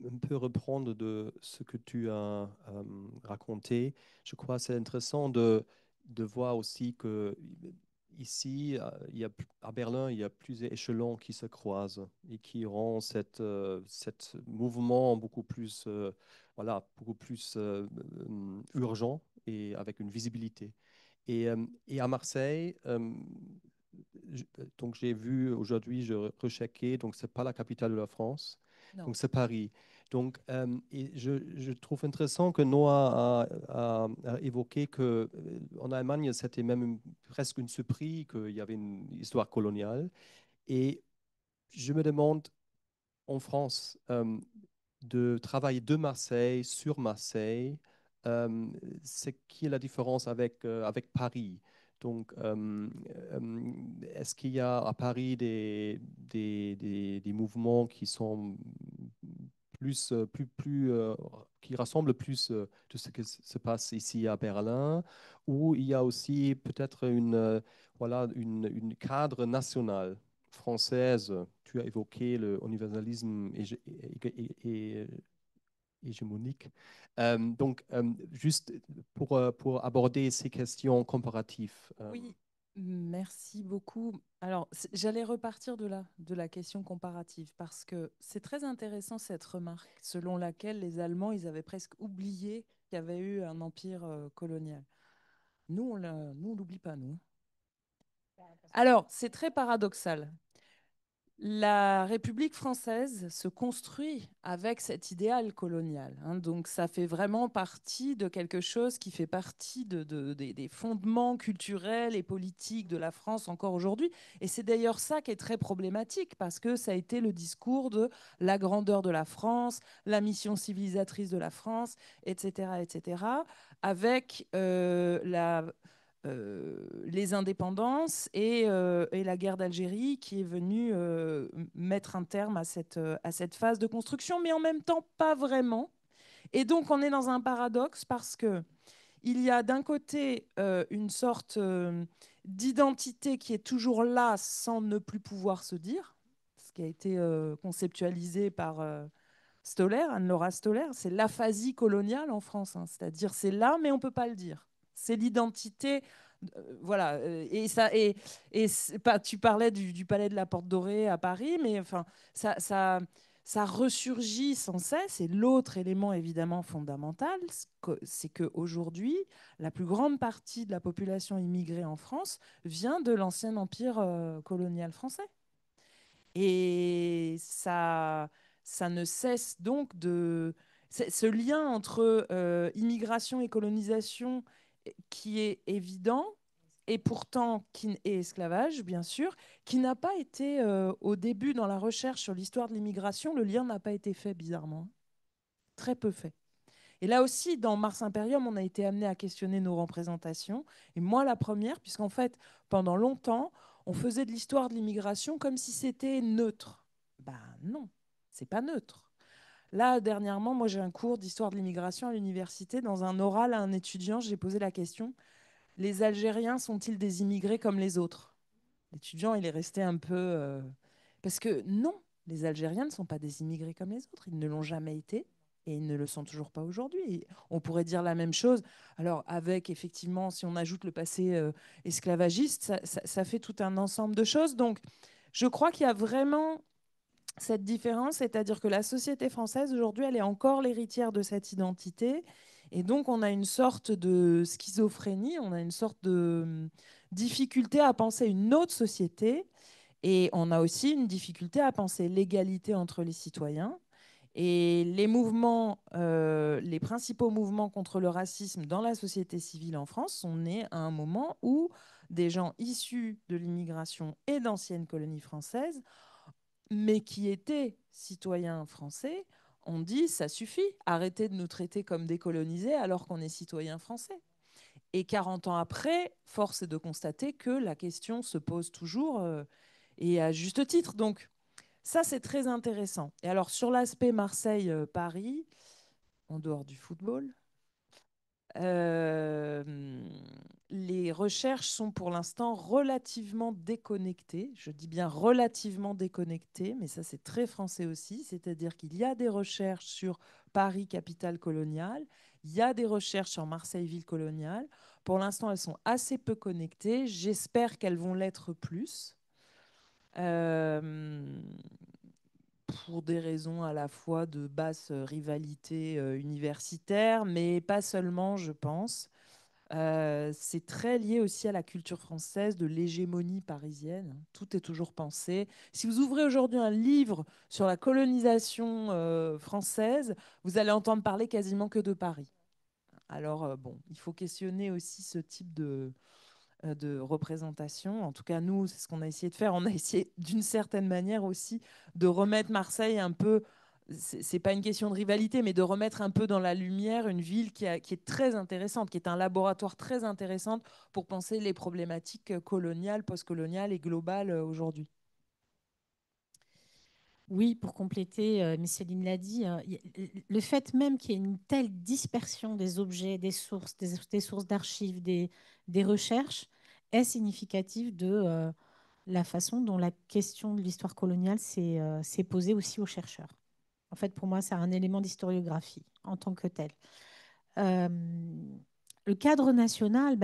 [SPEAKER 3] un peu reprendre de ce que tu as raconté. Je crois que c'est intéressant de voir aussi que ici, à Berlin, il y a plusieurs échelons qui se croisent et qui rendent cet mouvement beaucoup plus, beaucoup plus urgent et avec une visibilité. Et à Marseille, donc j'ai vu aujourd'hui, je recheckais, donc c'est pas la capitale de la France,
[SPEAKER 4] Non.
[SPEAKER 3] donc c'est Paris. Donc, et je trouve intéressant que Noah a évoqué que en Allemagne, c'était même presque une surprise qu'il y avait une histoire coloniale. Et je me demande, en France, de travailler de Marseille sur Marseille, c'est qui est la différence avec Paris? Donc, est-ce qu'il y a à Paris des mouvements qui sont qui rassemblent plus de ce qui se passe ici à Berlin, ou il y a aussi peut-être une cadre national française? Tu as évoqué le universalisme hégémonique. Donc, juste pour aborder ces questions comparatives.
[SPEAKER 4] Oui, merci beaucoup. Alors, j'allais repartir de la question comparative, parce que c'est très intéressant cette remarque selon laquelle les Allemands, ils avaient presque oublié qu'il y avait eu un empire colonial. Nous, on l'oublie pas, nous. Alors, c'est très paradoxal. La République française se construit avec cet idéal colonial, hein, donc ça fait vraiment partie de quelque chose qui fait partie des fondements culturels et politiques de la France encore aujourd'hui. Et c'est d'ailleurs ça qui est très problématique, parce que ça a été le discours de la grandeur de la France, la mission civilisatrice de la France, etc., etc., avec les indépendances et la guerre d'Algérie qui est venue mettre un terme à cette phase de construction, mais en même temps pas vraiment. Et donc on est dans un paradoxe, parce que il y a d'un côté une sorte d'identité qui est toujours là sans ne plus pouvoir se dire, ce qui a été conceptualisé par Stoller, Anne-Laura Stoller, c'est l'aphasie coloniale en France, hein, c'est-à-dire c'est là mais on ne peut pas le dire. C'est l'identité, voilà. Tu parlais du palais de la Porte Dorée à Paris, mais enfin, ça ressurgit sans cesse. Et l'autre élément évidemment fondamental, c'est qu'aujourd'hui, la plus grande partie de la population immigrée en France vient de l'ancien empire colonial français. Et ça ne cesse donc de... Ce lien entre immigration et colonisation qui est évident, et pourtant et esclavage, bien sûr, qui n'a pas été, au début dans la recherche sur l'histoire de l'immigration, le lien n'a pas été fait bizarrement. Très peu fait. Et là aussi, dans Mars Imperium, on a été amené à questionner nos représentations. Et moi, la première, puisqu'en fait, pendant longtemps, on faisait de l'histoire de l'immigration comme si c'était neutre. Ben non, c'est pas neutre. Là, dernièrement, moi, j'ai un cours d'histoire de l'immigration à l'université. Dans un oral à un étudiant, j'ai posé la question: les Algériens sont-ils des immigrés comme les autres? L'étudiant, il est resté un peu... Parce que non, les Algériens ne sont pas des immigrés comme les autres. Ils ne l'ont jamais été et ils ne le sont toujours pas aujourd'hui. Et on pourrait dire la même chose. Alors, avec, effectivement, si on ajoute le passé esclavagiste, ça fait tout un ensemble de choses. Donc, je crois qu'il y a vraiment cette différence, c'est-à-dire que la société française, aujourd'hui, elle est encore l'héritière de cette identité. Et donc, on a une sorte de schizophrénie, on a une sorte de difficulté à penser une autre société, et on a aussi une difficulté à penser l'égalité entre les citoyens. Et les mouvements, les principaux mouvements contre le racisme dans la société civile en France sont nés à un moment où des gens issus de l'immigration et d'anciennes colonies françaises, mais qui étaient citoyens français, ont dit ça suffit, arrêtez de nous traiter comme décolonisés alors qu'on est citoyens français. Et 40 ans après, force est de constater que la question se pose toujours et à juste titre. Donc ça, c'est très intéressant. Et alors sur l'aspect Marseille-Paris, en dehors du football, euh, les recherches sont pour l'instant relativement déconnectées. Je dis bien relativement déconnectées, mais ça c'est très français aussi. C'est-à-dire qu'il y a des recherches sur Paris, capitale coloniale. Il y a des recherches sur Marseille, ville coloniale. Pour l'instant, elles sont assez peu connectées. J'espère qu'elles vont l'être plus. Euh, pour des raisons à la fois de basse rivalité universitaire, mais pas seulement, je pense. C'est très lié aussi à la culture française de l'hégémonie parisienne. Tout est toujours pensé. Si vous ouvrez aujourd'hui un livre sur la colonisation française, vous allez entendre parler quasiment que de Paris. Alors, bon, il faut questionner aussi ce type de représentation. En tout cas, nous, c'est ce qu'on a essayé de faire. On a essayé d'une certaine manière aussi de remettre Marseille un peu, c'est pas une question de rivalité, mais de remettre un peu dans la lumière une ville qui est très intéressante, qui est un laboratoire très intéressant pour penser les problématiques coloniales, postcoloniales et globales aujourd'hui.
[SPEAKER 6] Oui, pour compléter, mais Céline l'a dit, le fait même qu'il y ait une telle dispersion des objets, des sources, des sources d'archives, des recherches, est significatif de la façon dont la question de l'histoire coloniale s'est posée aussi aux chercheurs. En fait, pour moi, c'est un élément d'historiographie en tant que tel. Euh, le cadre national,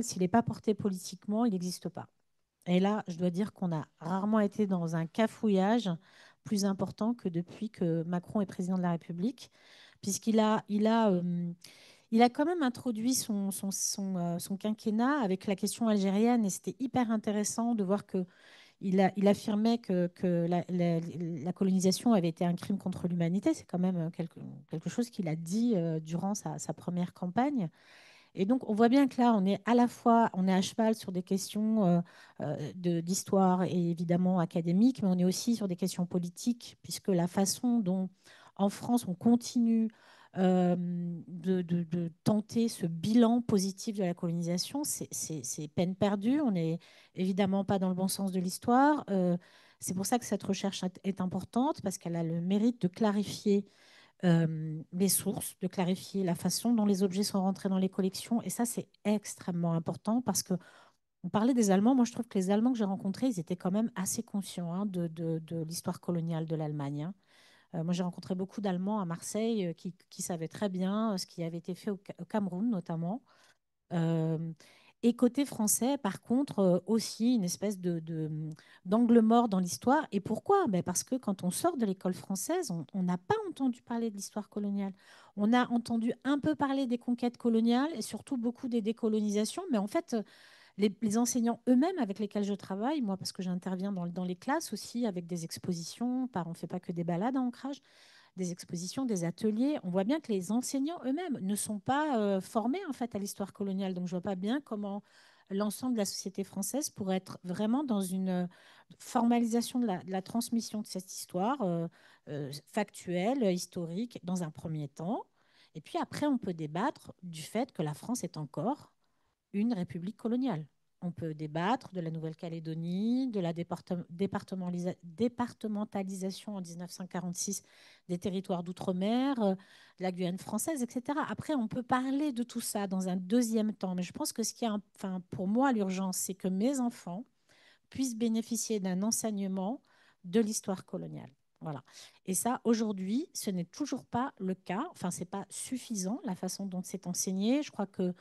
[SPEAKER 6] s'il n'est pas porté politiquement, il n'existe pas. Et là, je dois dire qu'on a rarement été dans un cafouillage plus important que depuis que Macron est président de la République, puisqu'il a quand même introduit son quinquennat avec la question algérienne, et c'était hyper intéressant de voir que il affirmait que la colonisation avait été un crime contre l'humanité. C'est quand même quelque chose qu'il a dit durant sa première campagne. Et donc, on voit bien que là, on est à la fois, on est à cheval sur des questions d'histoire et évidemment académiques, mais on est aussi sur des questions politiques, puisque la façon dont, en France, on continue de tenter ce bilan positif de la colonisation, c'est peine perdue. On n'est évidemment pas dans le bon sens de l'histoire. C'est pour ça que cette recherche est importante, parce qu'elle a le mérite de clarifier les sources, de clarifier la façon dont les objets sont rentrés dans les collections. Et ça, c'est extrêmement important parce que on parlait des Allemands. Moi, je trouve que les Allemands que j'ai rencontrés, ils étaient quand même assez conscients de l'histoire coloniale de l'Allemagne. Moi, j'ai rencontré beaucoup d'Allemands à Marseille qui savaient très bien ce qui avait été fait au Cameroun, notamment. Euh, et côté français, par contre, aussi une espèce d'angle mort dans l'histoire. Et pourquoi? Ben parce que quand on sort de l'école française, on n'a pas entendu parler de l'histoire coloniale. On a entendu un peu parler des conquêtes coloniales et surtout beaucoup des décolonisations. Mais en fait, les enseignants eux-mêmes avec lesquels je travaille, moi, parce que j'interviens dans les classes aussi avec des expositions, on ne fait pas que des balades à ancrage, des expositions, des ateliers, on voit bien que les enseignants eux-mêmes ne sont pas formés en fait à l'histoire coloniale. Donc je vois pas bien comment l'ensemble de la société française pourrait être vraiment dans une formalisation de la transmission de cette histoire factuelle, historique, dans un premier temps. Et puis après, on peut débattre du fait que la France est encore une république coloniale. On peut débattre de la Nouvelle-Calédonie, de la départementalisation en 1946 des territoires d'outre-mer, de la Guyane française, etc. Après, on peut parler de tout ça dans un deuxième temps. Mais je pense que ce qui est, enfin, pour moi, l'urgence, c'est que mes enfants puissent bénéficier d'un enseignement de l'histoire coloniale. Voilà. Et ça, aujourd'hui, ce n'est toujours pas le cas. Enfin, ce n'est pas suffisant la façon dont c'est enseigné. Je crois que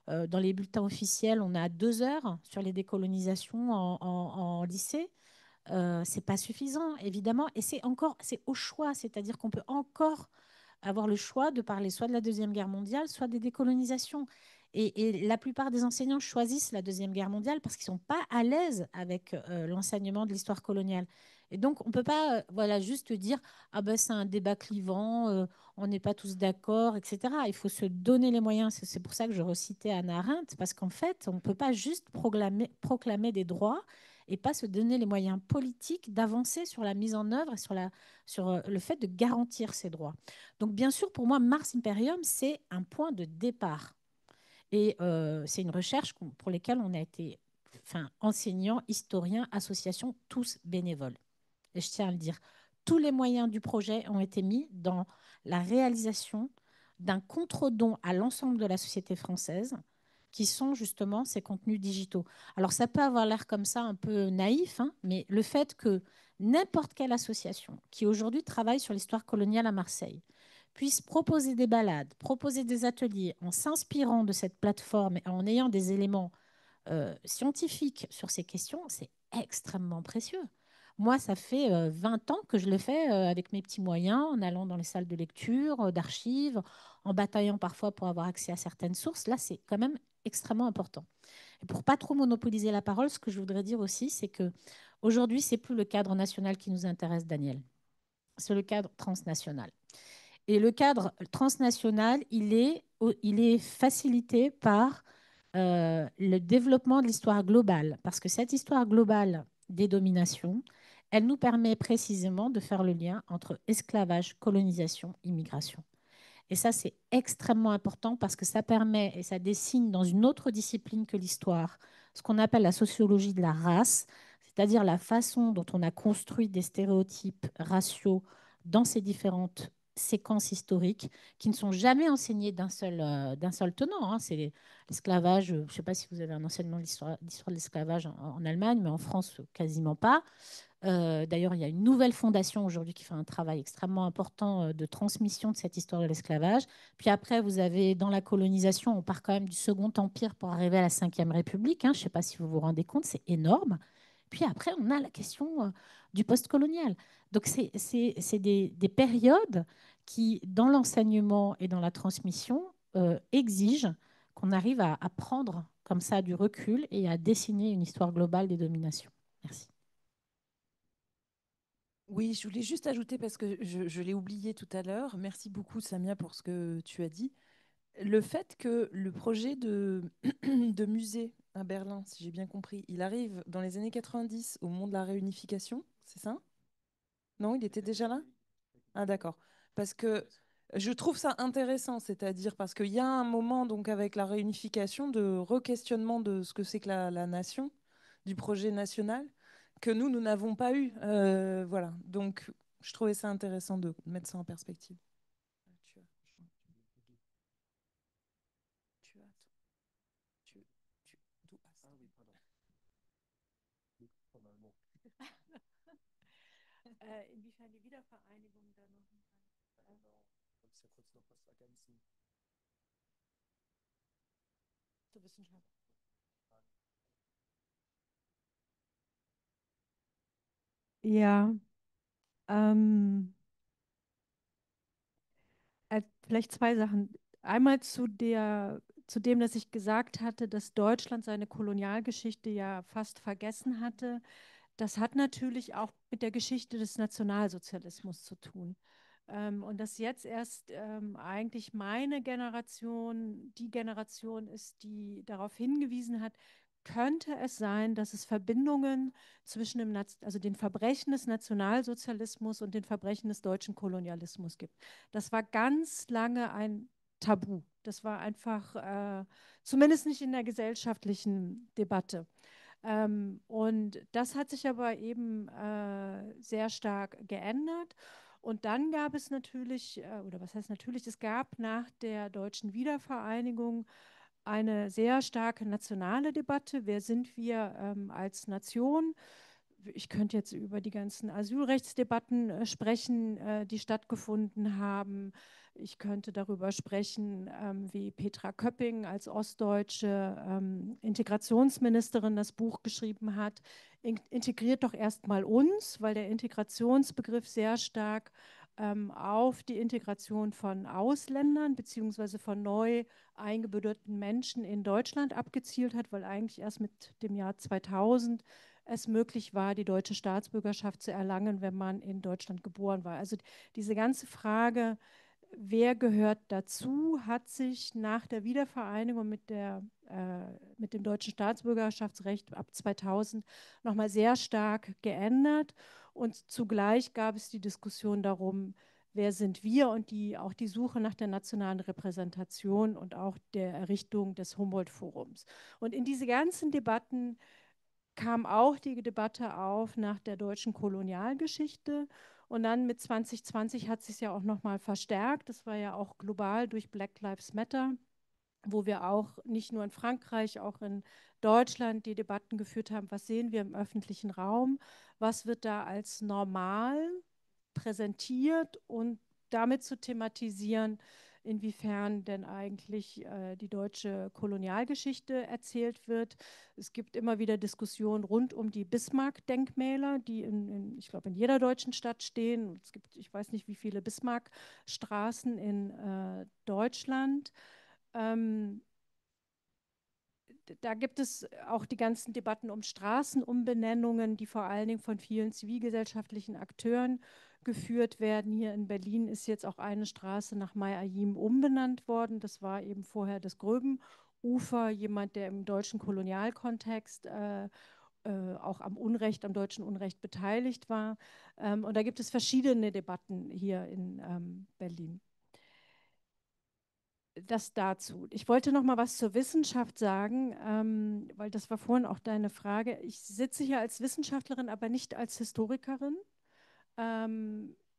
[SPEAKER 6] dans les bulletins officiels, on a 2 heures sur les décolonisations en lycée. C'est pas suffisant, évidemment. Et c'est au choix, c'est-à-dire qu'on peut encore avoir le choix de parler soit de la Deuxième Guerre mondiale, soit des décolonisations. Et la plupart des enseignants choisissent la Deuxième Guerre mondiale parce qu'ils ne sont pas à l'aise avec l'enseignement de l'histoire coloniale. Et donc, on ne peut pas voilà, juste dire ah ben, c'est un débat clivant, on n'est pas tous d'accord, etc. Il faut se donner les moyens. C'est pour ça que je recitais Hannah Arendt, parce qu'en fait, on ne peut pas juste proclamer des droits et pas se donner les moyens politiques d'avancer sur la mise en œuvre et sur le fait de garantir ces droits. Donc, bien sûr, pour moi, Mars Imperium, c'est un point de départ. Et c'est une recherche pour laquelle on a été enseignants, historiens, associations, tous bénévoles. Et je tiens à le dire, tous les moyens du projet ont été mis dans la réalisation d'un contre-don à l'ensemble de la société française, qui sont justement ces contenus digitaux. Alors ça peut avoir l'air comme ça un peu naïf, hein, mais le fait que n'importe quelle association qui aujourd'hui travaille sur l'histoire coloniale à Marseille puisse proposer des balades, proposer des ateliers en s'inspirant de cette plateforme et en ayant des éléments scientifiques sur ces questions, c'est extrêmement précieux. Moi, ça fait 20 ans que je le fais avec mes petits moyens, en allant dans les salles de lecture, d'archives, en bataillant parfois pour avoir accès à certaines sources. Là, c'est quand même extrêmement important. Et pour pas trop monopoliser la parole, ce que je voudrais dire aussi, c'est que aujourd'hui, c'est plus le cadre national qui nous intéresse, Daniel. C'est le cadre transnational. Et le cadre transnational, il est facilité par le développement de l'histoire globale, parce que cette histoire globale des dominations, elle nous permet précisément de faire le lien entre esclavage, colonisation, immigration. Et ça, c'est extrêmement important parce que ça permet et ça dessine dans une autre discipline que l'histoire, ce qu'on appelle la sociologie de la race, c'est-à-dire la façon dont on a construit des stéréotypes raciaux dans ces différentes séquences historiques qui ne sont jamais enseignées d'un seul tenant. Hein. C'est l'esclavage, je ne sais pas si vous avez un enseignement d'histoire de l'esclavage en Allemagne, mais en France, quasiment pas. D'ailleurs, il y a une nouvelle fondation aujourd'hui qui fait un travail extrêmement important de transmission de cette histoire de l'esclavage. Puis après, vous avez dans la colonisation, on part quand même du Second Empire pour arriver à la Cinquième République. Hein. Je ne sais pas si vous vous rendez compte, c'est énorme. Puis après, on a la question du post-colonial. Donc, c'est des périodes qui, dans l'enseignement et dans la transmission, exigent qu'on arrive à prendre comme ça du recul et à dessiner une histoire globale des dominations. Merci.
[SPEAKER 4] Oui, je voulais juste ajouter, parce que je l'ai oublié tout à l'heure, merci beaucoup Samia pour ce que tu as dit, le fait que le projet de musée à Berlin, si j'ai bien compris, il arrive dans les années 90 au moment de la réunification, c'est ça? Non, il était déjà là? Ah d'accord. Parce que je trouve ça intéressant, c'est-à-dire parce qu'il y a un moment donc avec la réunification de re-questionnement de ce que c'est que la nation, du projet national, que nous n'avons pas eu. Voilà. Donc je trouvais ça intéressant de mettre ça en perspective. Tu as, tu as, tu, du hast. Ah oui, pardon.
[SPEAKER 7] Inwiefern die Wiedervereinigung da noch zur Wissenschaft. Ja, vielleicht zwei Sachen. Einmal zu dem, dass ich gesagt hatte, dass Deutschland seine Kolonialgeschichte ja fast vergessen hatte. Das hat natürlich auch mit der Geschichte des Nationalsozialismus zu tun. Und dass jetzt erst eigentlich meine Generation die Generation ist, die darauf hingewiesen hat, könnte es sein, dass es Verbindungen zwischen den Verbrechen des Nationalsozialismus und den Verbrechen des deutschen Kolonialismus gibt. Das war ganz lange ein Tabu. Das war einfach, zumindest nicht in der gesellschaftlichen Debatte. Und das hat sich aber eben sehr stark geändert. Und dann gab es natürlich, oder was heißt natürlich, es gab nach der deutschen Wiedervereinigung eine sehr starke nationale Debatte. Wer sind wir als Nation? Ich könnte jetzt über die ganzen Asylrechtsdebatten sprechen, die stattgefunden haben. Ich könnte darüber sprechen, wie Petra Köpping als ostdeutsche Integrationsministerin das Buch geschrieben hat. Integriert doch erstmal uns, weil der Integrationsbegriff sehr stark auf die Integration von Ausländern beziehungsweise von neu eingebürgerten Menschen in Deutschland abgezielt hat, weil eigentlich erst mit dem Jahr 2000 es möglich war, die deutsche Staatsbürgerschaft zu erlangen, wenn man in Deutschland geboren war. Also diese ganze Frage, wer gehört dazu, hat sich nach der Wiedervereinigung mit dem deutschen Staatsbürgerschaftsrecht ab 2000 nochmal sehr stark geändert. Und zugleich gab es die Diskussion darum, wer sind wir und auch die Suche nach der nationalen Repräsentation und auch der Errichtung des Humboldt-Forums. Und in diese ganzen Debatten kam auch die Debatte auf nach der deutschen Kolonialgeschichte. Und dann mit 2020 hat sich ja auch nochmal verstärkt. Das war ja auch global durch Black Lives Matter, wo wir auch nicht nur in Frankreich, auch in Deutschland die Debatten geführt haben, was sehen wir im öffentlichen Raum, was wird da als normal präsentiert und damit zu thematisieren, inwiefern denn eigentlich die deutsche Kolonialgeschichte erzählt wird. Es gibt immer wieder Diskussionen rund um die Bismarck-Denkmäler, die ich glaube, in jeder deutschen Stadt stehen. Es gibt, ich weiß nicht, wie viele Bismarck-Straßen in Deutschland. Da gibt es auch die ganzen Debatten um Straßenumbenennungen, die vor allen Dingen von vielen zivilgesellschaftlichen Akteuren geführt werden. Hier in Berlin ist jetzt auch eine Straße nach Mai Ayim umbenannt worden. Das war eben vorher das Gröbenufer, jemand, der im deutschen Kolonialkontext auch am deutschen Unrecht beteiligt war. Und da gibt es verschiedene Debatten hier in Berlin. Das dazu. Ich wollte noch mal was zur Wissenschaft sagen, weil das war vorhin auch deine Frage. Ich sitze hier als Wissenschaftlerin, aber nicht als Historikerin.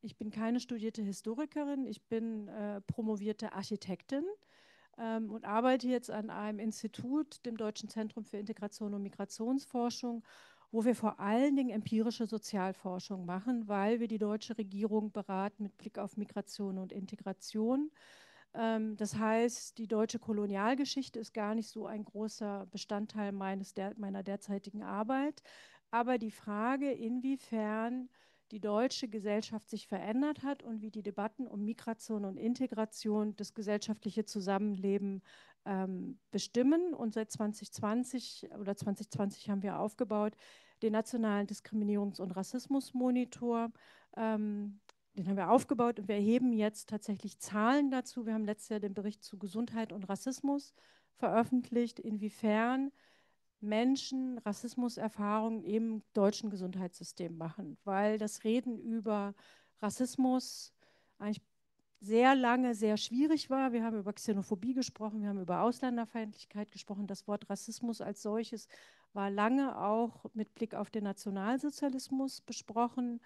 [SPEAKER 7] Ich bin keine studierte Historikerin, ich bin promovierte Architektin und arbeite jetzt an einem Institut, dem Deutschen Zentrum für Integration und Migrationsforschung, wo wir vor allen Dingen empirische Sozialforschung machen, weil wir die deutsche Regierung beraten mit Blick auf Migration und Integration. Das heißt, die deutsche Kolonialgeschichte ist gar nicht so ein großer Bestandteil meiner derzeitigen Arbeit. Aber die Frage, inwiefern die deutsche Gesellschaft sich verändert hat und wie die Debatten um Migration und Integration das gesellschaftliche Zusammenleben bestimmen. Und seit 2020 haben wir aufgebaut den Nationalen Diskriminierungs- und Rassismusmonitor. Den haben wir aufgebaut und wir erheben jetzt tatsächlich Zahlen dazu. Wir haben letztes Jahr den Bericht zu Gesundheit und Rassismus veröffentlicht, inwiefern Menschen Rassismuserfahrungen im deutschen Gesundheitssystem machen, weil das Reden über Rassismus eigentlich sehr lange sehr schwierig war. Wir haben über Xenophobie gesprochen, wir haben über Ausländerfeindlichkeit gesprochen. Das Wort Rassismus als solches war lange auch mit Blick auf den Nationalsozialismus besprochen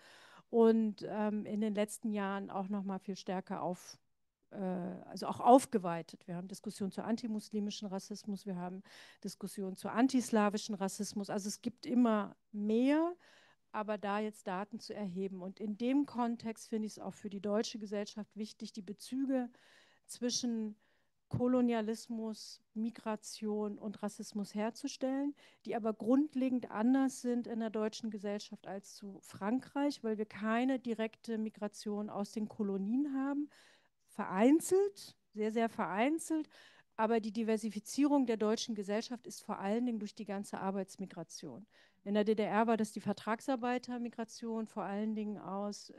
[SPEAKER 7] und in den letzten Jahren auch noch mal viel stärker also auch aufgeweitet. Wir haben Diskussionen zu antimuslimischen Rassismus, wir haben Diskussionen zu antislawischen Rassismus. Also es gibt immer mehr, aber da jetzt Daten zu erheben. Und in dem Kontext finde ich es auch für die deutsche Gesellschaft wichtig, die Bezüge zwischen Kolonialismus, Migration und Rassismus herzustellen, die aber grundlegend anders sind in der deutschen Gesellschaft als zu Frankreich, weil wir keine direkte Migration aus den Kolonien haben, vereinzelt, sehr, sehr vereinzelt, aber die Diversifizierung der deutschen Gesellschaft ist vor allen Dingen durch die ganze Arbeitsmigration. In der DDR war das die Vertragsarbeitermigration, vor allen Dingen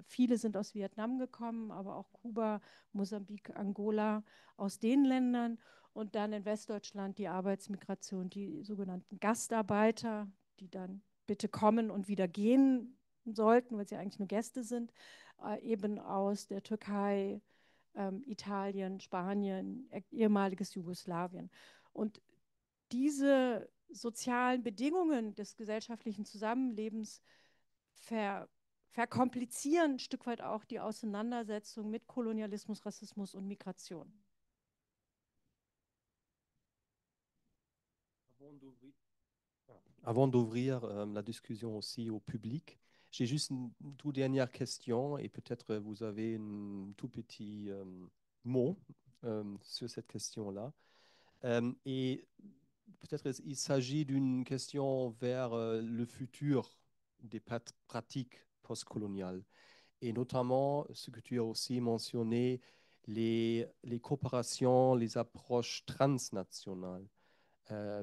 [SPEAKER 7] viele sind aus Vietnam gekommen, aber auch Kuba, Mosambik, Angola, aus den Ländern. Und dann in Westdeutschland die Arbeitsmigration, die sogenannten Gastarbeiter, die dann bitte kommen und wieder gehen sollten, weil sie eigentlich nur Gäste sind, eben aus der Türkei, Italien, Spanien, ehemaliges Jugoslawien. Und diese sozialen Bedingungen des gesellschaftlichen Zusammenlebens verkomplizieren ein Stück weit auch die Auseinandersetzung mit Kolonialismus, Rassismus und Migration.
[SPEAKER 3] Avant d'ouvrir la discussion aussi au public, j'ai juste une toute dernière question et peut-être vous avez un tout petit mot sur cette question-là. Et peut-être il s'agit d'une question vers le futur des pratiques postcoloniales. et notamment ce que tu as aussi mentionné, les coopérations, les approches transnationales.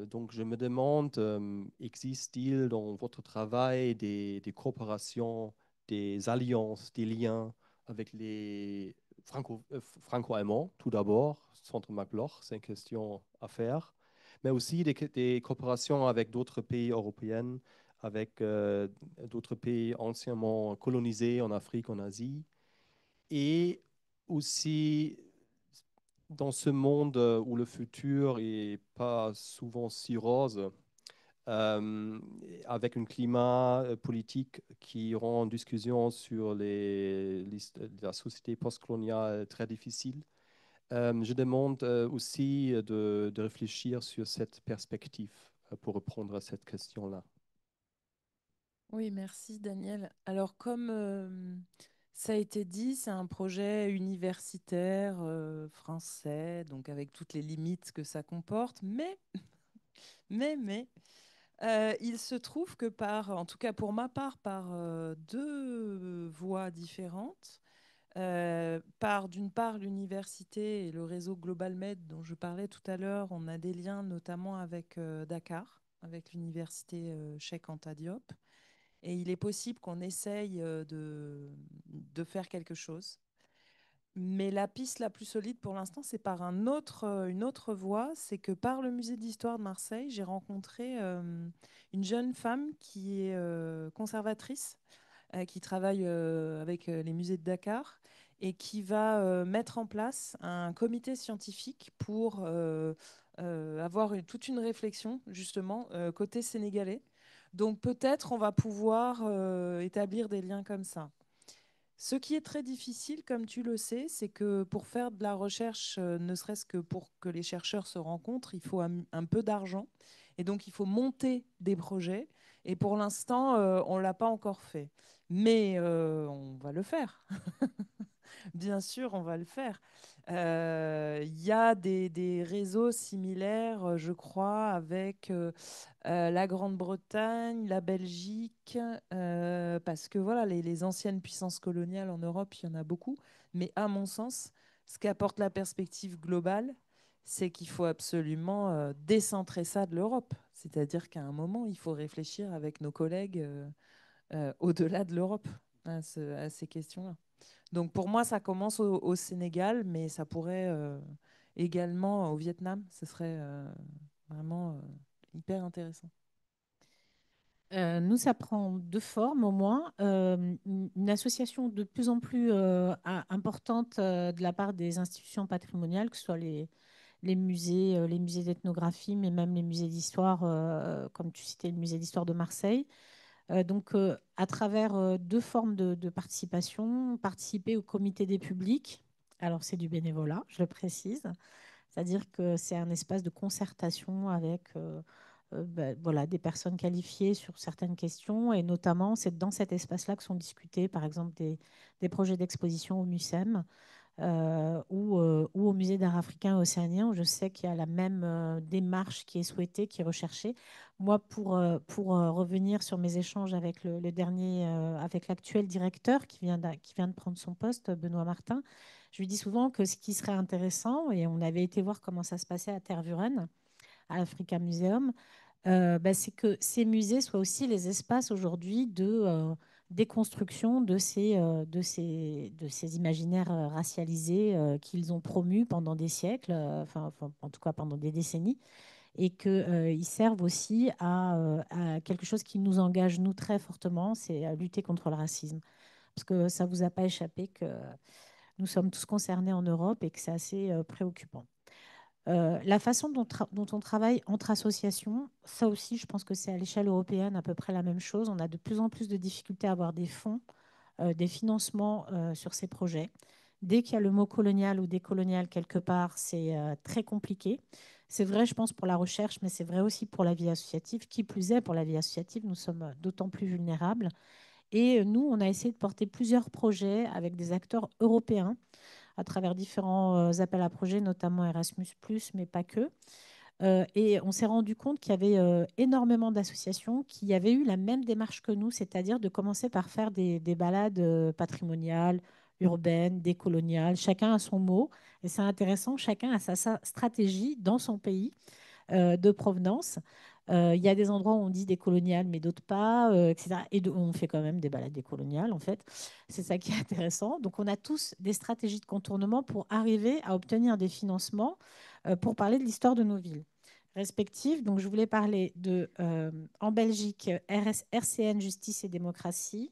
[SPEAKER 3] Donc, je me demande, existe-t-il dans votre travail des coopérations, des alliances, des liens avec les franco-allemands, tout d'abord, Centre McLoch, c'est une question à faire, mais aussi des coopérations avec d'autres pays européens, avec d'autres pays anciennement colonisés en Afrique, en Asie, et aussi dans ce monde où le futur est pas souvent si rose, euh, avec un climat politique qui rend discussion sur la société postcoloniale très difficile. Je demande aussi de réfléchir sur cette perspective pour répondre à cette question-là.
[SPEAKER 4] Oui, merci Daniel. Alors comme ça a été dit, c'est un projet universitaire français, donc avec toutes les limites que ça comporte, mais, il se trouve que en tout cas pour ma part, par deux voies différentes, par d'une part l'université et le réseau GlobalMed dont je parlais tout à l'heure, on a des liens notamment avec Dakar, avec l'université Cheikh Anta Diop. Et il est possible qu'on essaye de faire quelque chose. Mais la piste la plus solide pour l'instant, c'est par une autre voie. C'est que par le musée d'histoire de Marseille, j'ai rencontré une jeune femme qui est conservatrice, qui travaille avec les musées de Dakar et qui va mettre en place un comité scientifique pour avoir toute une réflexion, justement, côté sénégalais. Donc peut-être on va pouvoir établir des liens comme ça. Ce qui est très difficile, comme tu le sais, c'est que pour faire de la recherche, ne serait-ce que pour que les chercheurs se rencontrent, il faut un peu d'argent. Et donc, il faut monter des projets. Et pour l'instant, on ne l'a pas encore fait. Mais on va le faire. Bien sûr, on va le faire. Il y a des réseaux similaires, je crois, avec la Grande-Bretagne, la Belgique, parce que voilà, les anciennes puissances coloniales en Europe, il y en a beaucoup. Mais à mon sens, ce qu'apporte la perspective globale, c'est qu'il faut absolument décentrer ça de l'Europe. C'est-à-dire qu'à un moment, il faut réfléchir avec nos collègues au-delà de l'Europe à ces questions-là. Donc pour moi, ça commence au Sénégal, mais ça pourrait également au Vietnam. Ce serait vraiment hyper intéressant.
[SPEAKER 6] Nous, ça prend deux formes au moins. Une association de plus en plus importante de la part des institutions patrimoniales, que ce soit les musées d'ethnographie, mais même les musées d'histoire, comme tu citais, le musée d'histoire de Marseille. Donc, à travers deux formes de participation, participer au comité des publics. Alors, c'est du bénévolat, je le précise. C'est-à-dire que c'est un espace de concertation avec voilà, des personnes qualifiées sur certaines questions. Et notamment, c'est dans cet espace-là que sont discutés, par exemple, des projets d'exposition au MUSEM ou au Musée d'art africain et océanien, où je sais qu'il y a la même démarche qui est souhaitée, qui est recherchée. Moi, pour revenir sur mes échanges avec le dernier, avec l'actuel directeur qui vient de prendre son poste, Benoît Martin, je lui dis souvent que ce qui serait intéressant, et on avait été voir comment ça se passait à Tervuren, à l'Africa Museum, bah, c'est que ces musées soient aussi les espaces aujourd'hui de déconstruction de ces imaginaires racialisés qu'ils ont promus pendant des siècles, enfin, en tout cas pendant des décennies, et qu'ils servent aussi à quelque chose qui nous engage, nous, très fortement, c'est à lutter contre le racisme. Parce que ça ne vous a pas échappé que nous sommes tous concernés en Europe et que c'est assez préoccupant. La façon dont on travaille entre associations, ça aussi, je pense que c'est à l'échelle européenne à peu près la même chose. On a de plus en plus de difficultés à avoir des fonds, des financements sur ces projets. Dès qu'il y a le mot colonial ou décolonial quelque part, c'est très compliqué. C'est vrai, je pense, pour la recherche, mais c'est vrai aussi pour la vie associative. Qui plus est, pour la vie associative, nous sommes d'autant plus vulnérables. Et nous, on a essayé de porter plusieurs projets avec des acteurs européens à travers différents appels à projets, notamment Erasmus+, mais pas que. Et on s'est rendu compte qu'il y avait énormément d'associations qui avaient eu la même démarche que nous, c'est-à-dire de commencer par faire des balades patrimoniales, urbaines, décoloniales. Chacun a son mot. Et c'est intéressant, chacun a sa stratégie dans son pays de provenance. Il y a des endroits où on dit décolonial, mais d'autres pas, etc. On fait quand même des balades décoloniales, en fait. C'est ça qui est intéressant. Donc, on a tous des stratégies de contournement pour arriver à obtenir des financements pour parler de l'histoire de nos villes respectives. Donc, je voulais parler en Belgique, RCN Justice et Démocratie.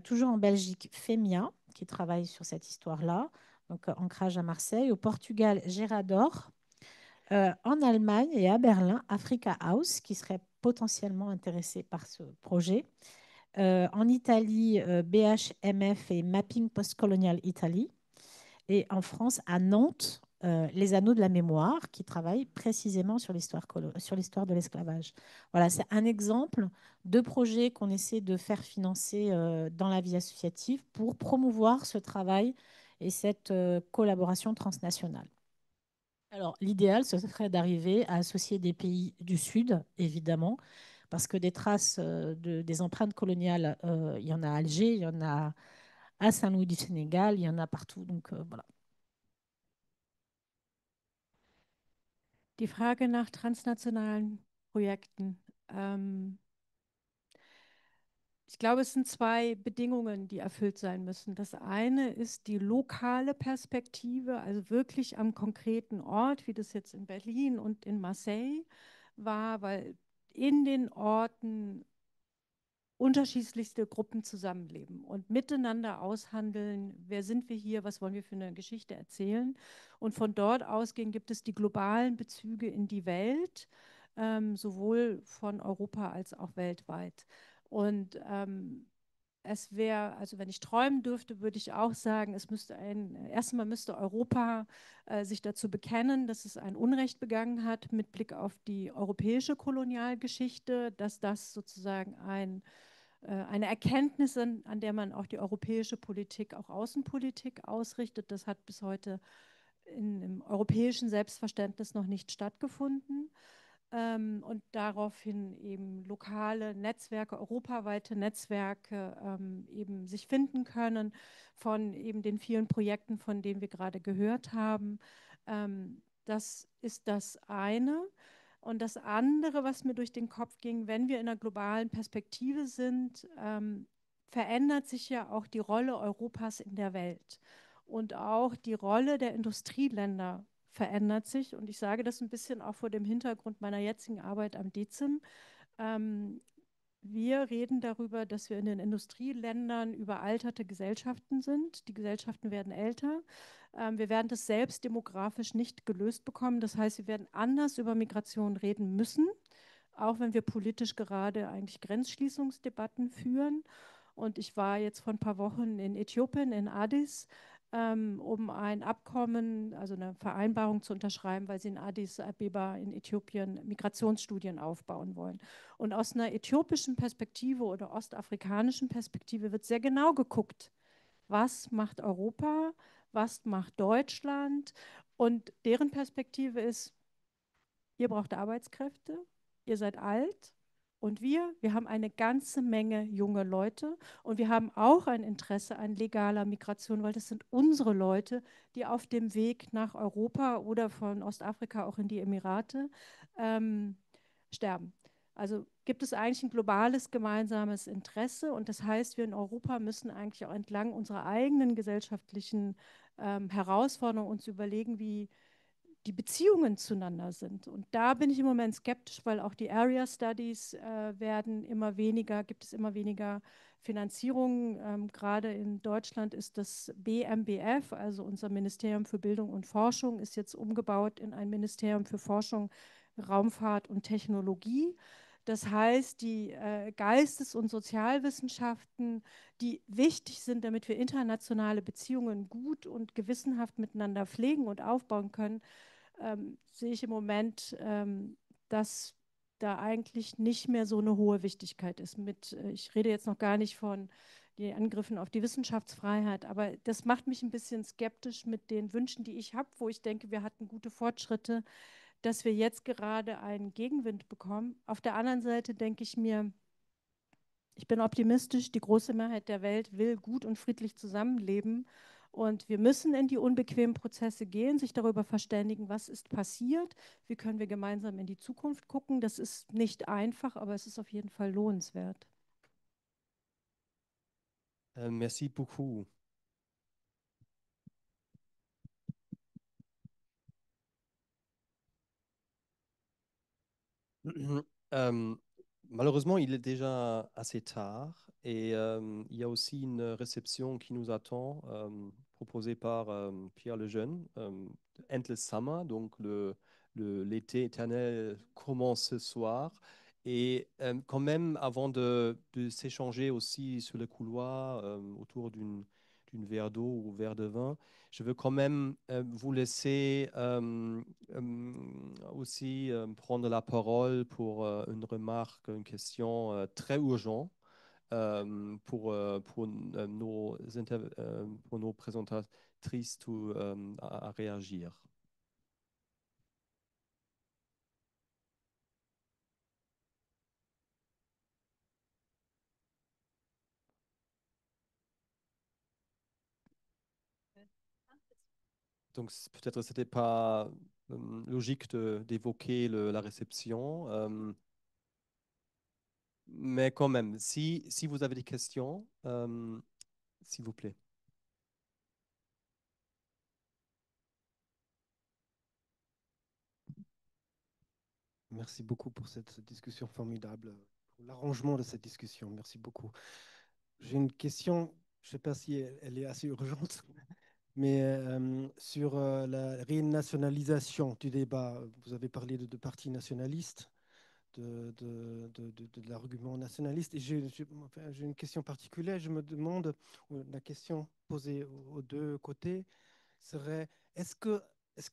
[SPEAKER 6] Toujours en Belgique, FEMIA, qui travaille sur cette histoire-là. Donc, ancrage à Marseille. Au Portugal, Gerador. En Allemagne et à Berlin, Africa House, qui serait potentiellement intéressé par ce projet. En Italie, BHMF et Mapping Postcolonial Italy. Et en France, à Nantes, les Anneaux de la Mémoire, qui travaillent précisément sur l'histoire de l'esclavage. Voilà, c'est un exemple de projet qu'on essaie de faire financer dans la vie associative pour promouvoir ce travail et cette collaboration transnationale. Alors, l'idéal, ce serait d'arriver à associer des pays du Sud, évidemment, parce que des traces des empreintes coloniales, il y en a à Alger, il y en a à Saint-Louis du Sénégal, il y en a partout. Donc, voilà.
[SPEAKER 7] Die Frage nach transnationalen Projekten. Ich glaube, es sind zwei Bedingungen, die erfüllt sein müssen. Das eine ist die lokale Perspektive, also wirklich am konkreten Ort, wie das jetzt in Berlin und in Marseille war, weil in den Orten unterschiedlichste Gruppen zusammenleben und miteinander aushandeln, wer sind wir hier, was wollen wir für eine Geschichte erzählen. Und von dort ausgehend gibt es die globalen Bezüge in die Welt, sowohl von Europa als auch weltweit. Und es wäre, also wenn ich träumen dürfte, würde ich auch sagen, erstmal müsste Europa sich dazu bekennen, dass es ein Unrecht begangen hat mit Blick auf die europäische Kolonialgeschichte, dass das sozusagen eine Erkenntnis, an der man auch die europäische Politik, auch Außenpolitik ausrichtet. Das hat bis heute im europäischen Selbstverständnis noch nicht stattgefunden. Und daraufhin eben lokale Netzwerke, europaweite Netzwerke eben sich finden können von eben den vielen Projekten, von denen wir gerade gehört haben. Das ist das eine. Und das andere, was mir durch den Kopf ging, wenn wir in einer globalen Perspektive sind, verändert sich ja auch die Rolle Europas in der Welt. Und auch die Rolle der Industrieländer verändert sich. Und ich sage das ein bisschen auch vor dem Hintergrund meiner jetzigen Arbeit am DEZIM. Wir reden darüber, dass wir in den Industrieländern überalterte Gesellschaften sind. Die Gesellschaften werden älter. Wir werden das selbst demografisch nicht gelöst bekommen. Das heißt, wir werden anders über Migration reden müssen, auch wenn wir politisch gerade eigentlich Grenzschließungsdebatten führen. Und ich war jetzt vor ein paar Wochen in Äthiopien, in Addis, um ein Abkommen, also eine Vereinbarung zu unterschreiben, weil sie in Addis Abeba in Äthiopien Migrationsstudien aufbauen wollen. Und aus einer äthiopischen Perspektive oder ostafrikanischen Perspektive wird sehr genau geguckt, was macht Europa, was macht Deutschland. Und deren Perspektive ist, ihr braucht Arbeitskräfte, ihr seid alt. Und wir haben eine ganze Menge junge Leute und wir haben auch ein Interesse an legaler Migration, weil das sind unsere Leute, die auf dem Weg nach Europa oder von Ostafrika auch in die Emirate sterben. Also gibt es eigentlich ein globales gemeinsames Interesse und das heißt, wir in Europa müssen eigentlich auch entlang unserer eigenen gesellschaftlichen Herausforderungen uns überlegen, wie die Beziehungen zueinander sind. Und da bin ich im Moment skeptisch, weil auch die Area Studies gibt es immer weniger Finanzierung. Gerade in Deutschland ist das BMBF, also unser Ministerium für Bildung und Forschung, ist jetzt umgebaut in ein Ministerium für Forschung, Raumfahrt und Technologie. Das heißt, die Geistes- und Sozialwissenschaften, die wichtig sind, damit wir internationale Beziehungen gut und gewissenhaft miteinander pflegen und aufbauen können, sehe ich im Moment, dass da eigentlich nicht mehr so eine hohe Wichtigkeit ist. Ich rede jetzt noch gar nicht von den Angriffen auf die Wissenschaftsfreiheit, aber das macht mich ein bisschen skeptisch mit den Wünschen, die ich habe, wo ich denke, wir hatten gute Fortschritte, dass wir jetzt gerade einen Gegenwind bekommen. Auf der anderen Seite denke ich mir, ich bin optimistisch, die große Mehrheit der Welt will gut und friedlich zusammenleben. Und wir müssen in die unbequemen Prozesse gehen, sich darüber verständigen, was ist passiert, wie können wir gemeinsam in die Zukunft gucken. Das ist nicht einfach, aber es ist auf jeden Fall lohnenswert.
[SPEAKER 3] Merci beaucoup. Euh, Malheureusement, il est déjà assez tard et il y a aussi une réception qui nous attend, proposée par Pierre Lejeune, Endless Summer, donc l'été éternel commence ce soir. Et quand même, avant de s'échanger aussi sur le couloir autour d'une verre d'eau ou verre de vin, je veux quand même vous laisser aussi prendre la parole pour une remarque, une question très urgente pour nos présentatrices à réagir. Donc peut-être c'était pas logique d'évoquer la réception, mais quand même, si vous avez des questions, s'il vous plaît.
[SPEAKER 8] Merci beaucoup pour cette discussion formidable, pour l'arrangement de cette discussion. Merci beaucoup. J'ai une question, je ne sais pas si elle est assez urgente, mais sur la rénationalisation du débat. Vous avez parlé de partis nationalistes, de l'argument nationaliste. Et j'ai une question particulière. Je me demande, la question posée aux deux côtés serait, est-ce que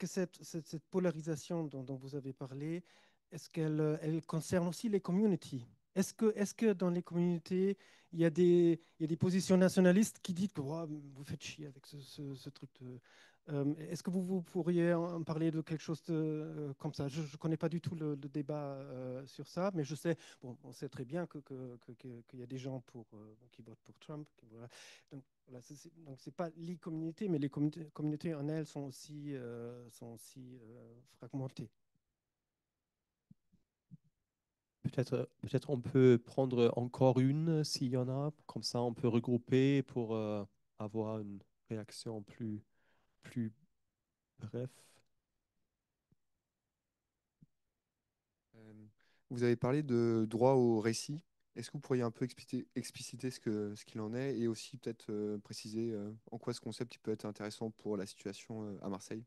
[SPEAKER 8] cette polarisation dont vous avez parlé, est-ce qu'elle elle concerne aussi les communautés? Est-ce que dans les communautés, il y a des positions nationalistes qui disent que oh, vous faites chier avec ce truc de... est-ce que vous pourriez en parler de quelque chose comme ça? Je ne connais pas du tout le débat sur ça, mais je sais, bon, on sait très bien qu'il y a des gens qui votent pour Trump. Voilà. Donc, voilà, donc c'est pas les communautés, mais les communautés en elles sont aussi fragmentées.
[SPEAKER 3] Peut-être on peut prendre encore une s'il y en a, comme ça on peut regrouper pour avoir une réaction plus bref.
[SPEAKER 9] Vous avez parlé de droit au récit. Est-ce que vous pourriez un peu expliciter ce qu'il en est et aussi peut-être préciser en quoi ce concept il peut être intéressant pour la situation à Marseille?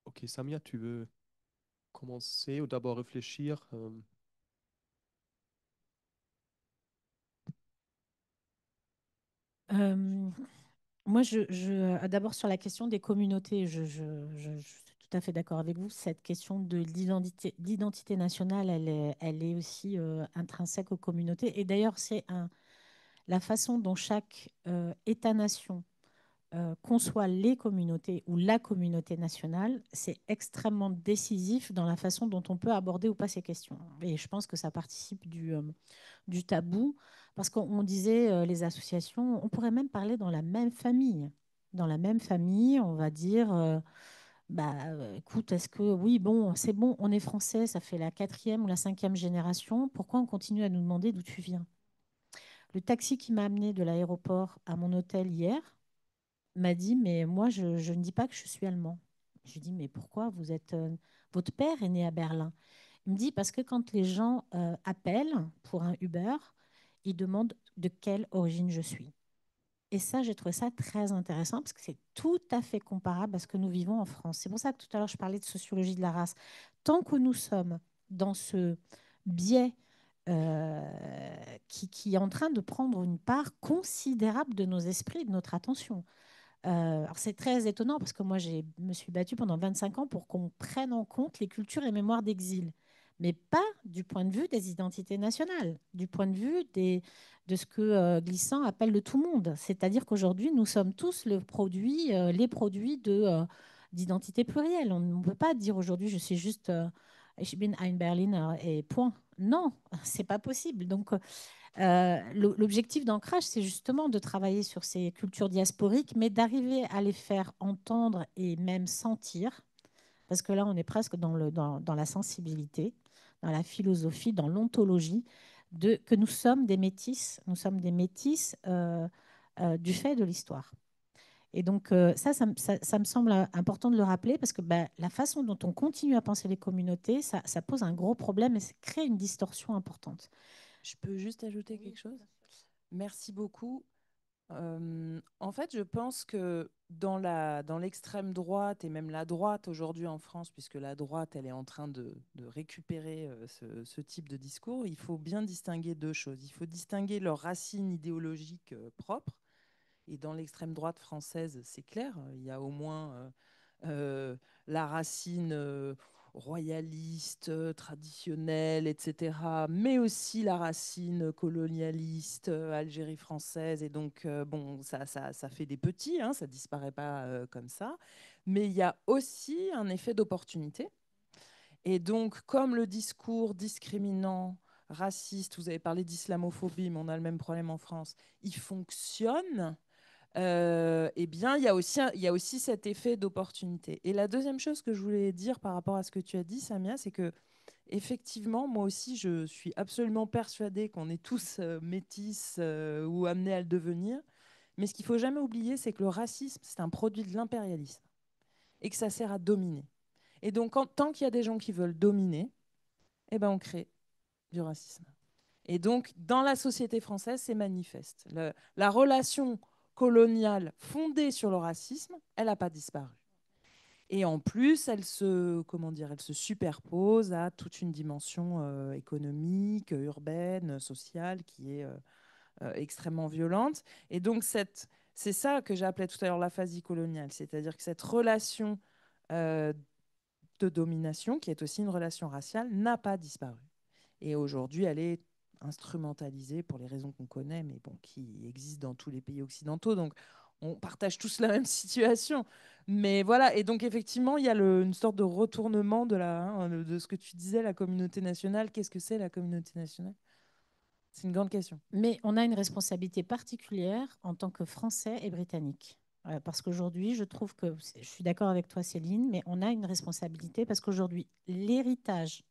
[SPEAKER 3] Ok, Samia, tu veux commencer ou d'abord réfléchir
[SPEAKER 6] Moi, d'abord sur la question des communautés, je suis tout à fait d'accord avec vous. Cette question de l'identité nationale, elle est aussi intrinsèque aux communautés. Et d'ailleurs, la façon dont chaque État-nation conçoit les communautés ou la communauté nationale, c'est extrêmement décisif dans la façon dont on peut aborder ou pas ces questions. Et je pense que ça participe du tabou, parce qu'on disait les associations, on pourrait même parler dans la même famille. Dans la même famille, on va dire, écoute, est-ce que oui, bon, c'est bon, on est français, ça fait la 4e ou la 5e génération, pourquoi on continue à nous demander d'où tu viens? Le taxi qui m'a amené de l'aéroport à mon hôtel hier m'a dit, mais moi, je ne dis pas que je suis allemand. Je lui dis, mais pourquoi votre père est né à Berlin? Il me dit, parce que quand les gens appellent pour un Uber, ils demandent de quelle origine je suis. Et ça, j'ai trouvé ça très intéressant parce que c'est tout à fait comparable à ce que nous vivons en France. C'est pour ça que tout à l'heure, je parlais de sociologie de la race. Tant que nous sommes dans ce biais qui est en train de prendre une part considérable de nos esprits, de notre attention. Alors c'est très étonnant parce que moi, je me suis battue pendant 25 ans pour qu'on prenne en compte les cultures et mémoires d'exil. mais pas du point de vue des identités nationales, du point de vue de ce que Glissant appelle le tout-monde. C'est-à-dire qu'aujourd'hui, nous sommes tous les produits d'identité plurielle. On ne peut pas dire aujourd'hui, je suis juste Ich bin ein Berliner et point. Non, c'est pas possible. Donc, l'objectif d'Ancrage, c'est justement de travailler sur ces cultures diasporiques, mais d'arriver à les faire entendre et même sentir, parce que là, on est presque dans la sensibilité, dans la philosophie, dans l'ontologie, que nous sommes des métis du fait de l'histoire. Et donc, ça me semble important de le rappeler parce que la façon dont on continue à penser les communautés, ça pose un gros problème et ça crée une distorsion importante.
[SPEAKER 4] Je peux juste ajouter quelque chose? Merci beaucoup. En fait, je pense que dans l'extrême droite et même la droite aujourd'hui en France, puisque la droite, elle est en train de récupérer ce type de discours, il faut bien distinguer deux choses. Il faut distinguer leurs racines idéologiques propres. Et dans l'extrême droite française, c'est clair, il y a au moins la racine royaliste, traditionnelle, etc., mais aussi la racine colonialiste, Algérie française. Et donc, bon, ça fait des petits, hein, ça ne disparaît pas comme ça. Mais il y a aussi un effet d'opportunité. Et donc, comme le discours discriminant, raciste, vous avez parlé d'islamophobie, mais on a le même problème en France, il fonctionne. Eh bien, il y a aussi cet effet d'opportunité. Et la deuxième chose que je voulais dire par rapport à ce que tu as dit, Samia, c'est que effectivement, moi aussi, je suis absolument persuadée qu'on est tous métis ou amenés à le devenir. Mais ce qu'il faut jamais oublier, c'est que le racisme, c'est un produit de l'impérialisme et que ça sert à dominer. Et donc, tant qu'il y a des gens qui veulent dominer, eh ben, on crée du racisme. Et donc, dans la société française, c'est manifeste. La relation coloniale fondée sur le racisme, elle n'a pas disparu. Et en plus, elle se superpose à toute une dimension économique, urbaine, sociale, qui est extrêmement violente. Et donc, c'est ça que j'appelais tout à l'heure l'aphasie coloniale, c'est-à-dire que cette relation de domination, qui est aussi une relation raciale, n'a pas disparu. Et aujourd'hui, elle est instrumentalisée pour les raisons qu'on connaît, mais bon, qui existent dans tous les pays occidentaux. Donc, on partage tous la même situation. Mais voilà, et donc effectivement, il y a une sorte de retournement de ce que tu disais, la communauté nationale. Qu'est-ce que c'est la communauté nationale? C'est une grande question.
[SPEAKER 6] Mais on a une responsabilité particulière en tant que Français et Britanniques. Parce qu'aujourd'hui, je trouve que, je suis d'accord avec toi Céline, mais on a une responsabilité parce qu'aujourd'hui, l'héritage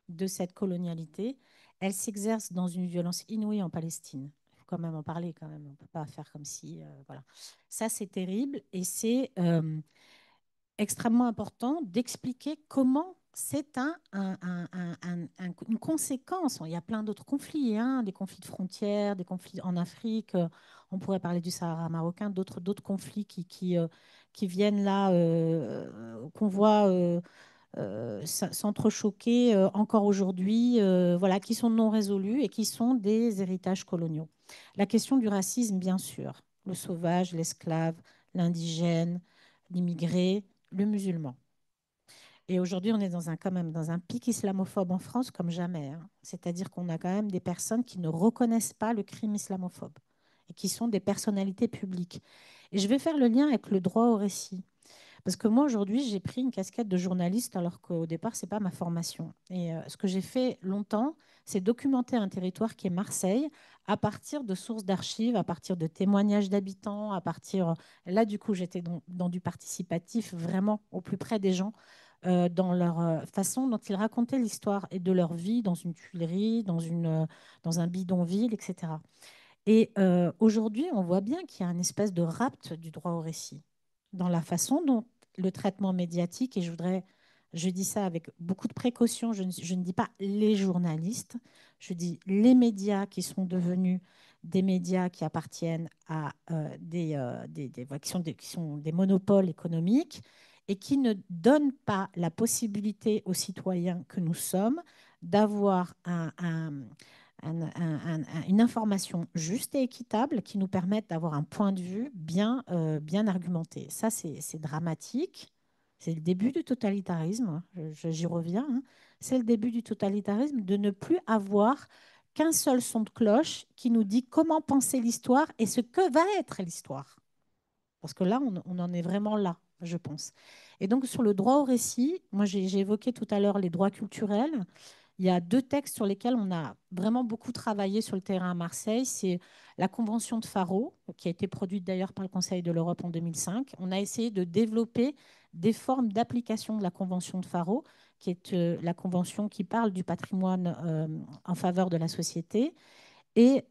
[SPEAKER 6] de cette colonialité, elle s'exerce dans une violence inouïe en Palestine. Il faut quand même en parler, quand même. On ne peut pas faire comme si... voilà. Ça, c'est terrible et c'est extrêmement important d'expliquer comment c'est une conséquence. Il y a plein d'autres conflits, hein, des conflits de frontières, des conflits en Afrique. On pourrait parler du Sahara marocain, d'autres conflits qui viennent là, qu'on voit s'entrechoquer encore aujourd'hui, voilà, qui sont non résolus et qui sont des héritages coloniaux. La question du racisme, bien sûr, le sauvage, l'esclave, l'indigène, l'immigré, le musulman. Et aujourd'hui, on est quand même dans un pic islamophobe en France comme jamais, hein. C'est-à-dire qu'on a quand même des personnes qui ne reconnaissent pas le crime islamophobe et qui sont des personnalités publiques. Et je vais faire le lien avec le droit au récit. Parce que moi, aujourd'hui, j'ai pris une casquette de journaliste alors qu'au départ, ce n'est pas ma formation. Et ce que j'ai fait longtemps, c'est documenter un territoire qui est Marseille à partir de sources d'archives, à partir de témoignages d'habitants, à partir... Là, du coup, j'étais dans du participatif, vraiment au plus près des gens, dans leur façon dont ils racontaient l'histoire et de leur vie dans une tuilerie, dans un bidonville, etc. Et aujourd'hui, on voit bien qu'il y a une espèce de rapt du droit au récit dans la façon dont le traitement médiatique, et je dis ça avec beaucoup de précaution, je ne dis pas les journalistes, je dis les médias qui sont devenus des médias qui appartiennent à qui sont des monopoles économiques et qui ne donnent pas la possibilité aux citoyens que nous sommes d'avoir une information juste et équitable qui nous permette d'avoir un point de vue bien argumenté. Ça, c'est dramatique. C'est le début du totalitarisme, j'y reviens, hein. C'est le début du totalitarisme de ne plus avoir qu'un seul son de cloche qui nous dit comment penser l'histoire et ce que va être l'histoire. Parce que là, on en est vraiment là, je pense. Et donc, sur le droit au récit, moi, j'ai évoqué tout à l'heure les droits culturels. Il y a deux textes sur lesquels on a vraiment beaucoup travaillé sur le terrain à Marseille. C'est la Convention de Faro, qui a été produite d'ailleurs par le Conseil de l'Europe en 2005. On a essayé de développer des formes d'application de la Convention de Faro, qui est la convention qui parle du patrimoine en faveur de la société, et,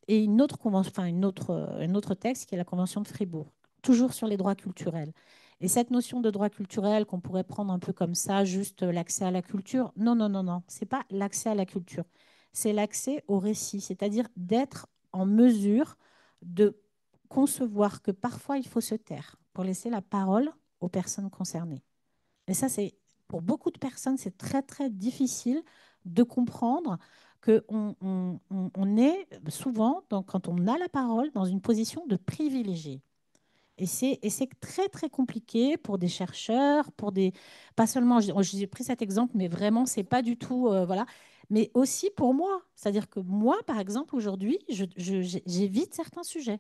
[SPEAKER 6] une autre convention, enfin un autre texte qui est la Convention de Fribourg, toujours sur les droits culturels. Et cette notion de droit culturel qu'on pourrait prendre un peu comme ça, juste l'accès à la culture, non, non, non, non, c'est pas l'accès à la culture, c'est l'accès au récit, c'est-à-dire d'être en mesure de concevoir que parfois il faut se taire pour laisser la parole aux personnes concernées. Et ça, c'est pour beaucoup de personnes, c'est très, très difficile de comprendre qu'on est souvent, quand on a la parole, dans une position de privilégié. Et c'est très, très compliqué pour des chercheurs, pour des... Pas seulement, j'ai pris cet exemple, mais vraiment, c'est pas du tout... voilà. Mais aussi pour moi. C'est-à-dire que moi, par exemple, aujourd'hui, j'évite certains sujets.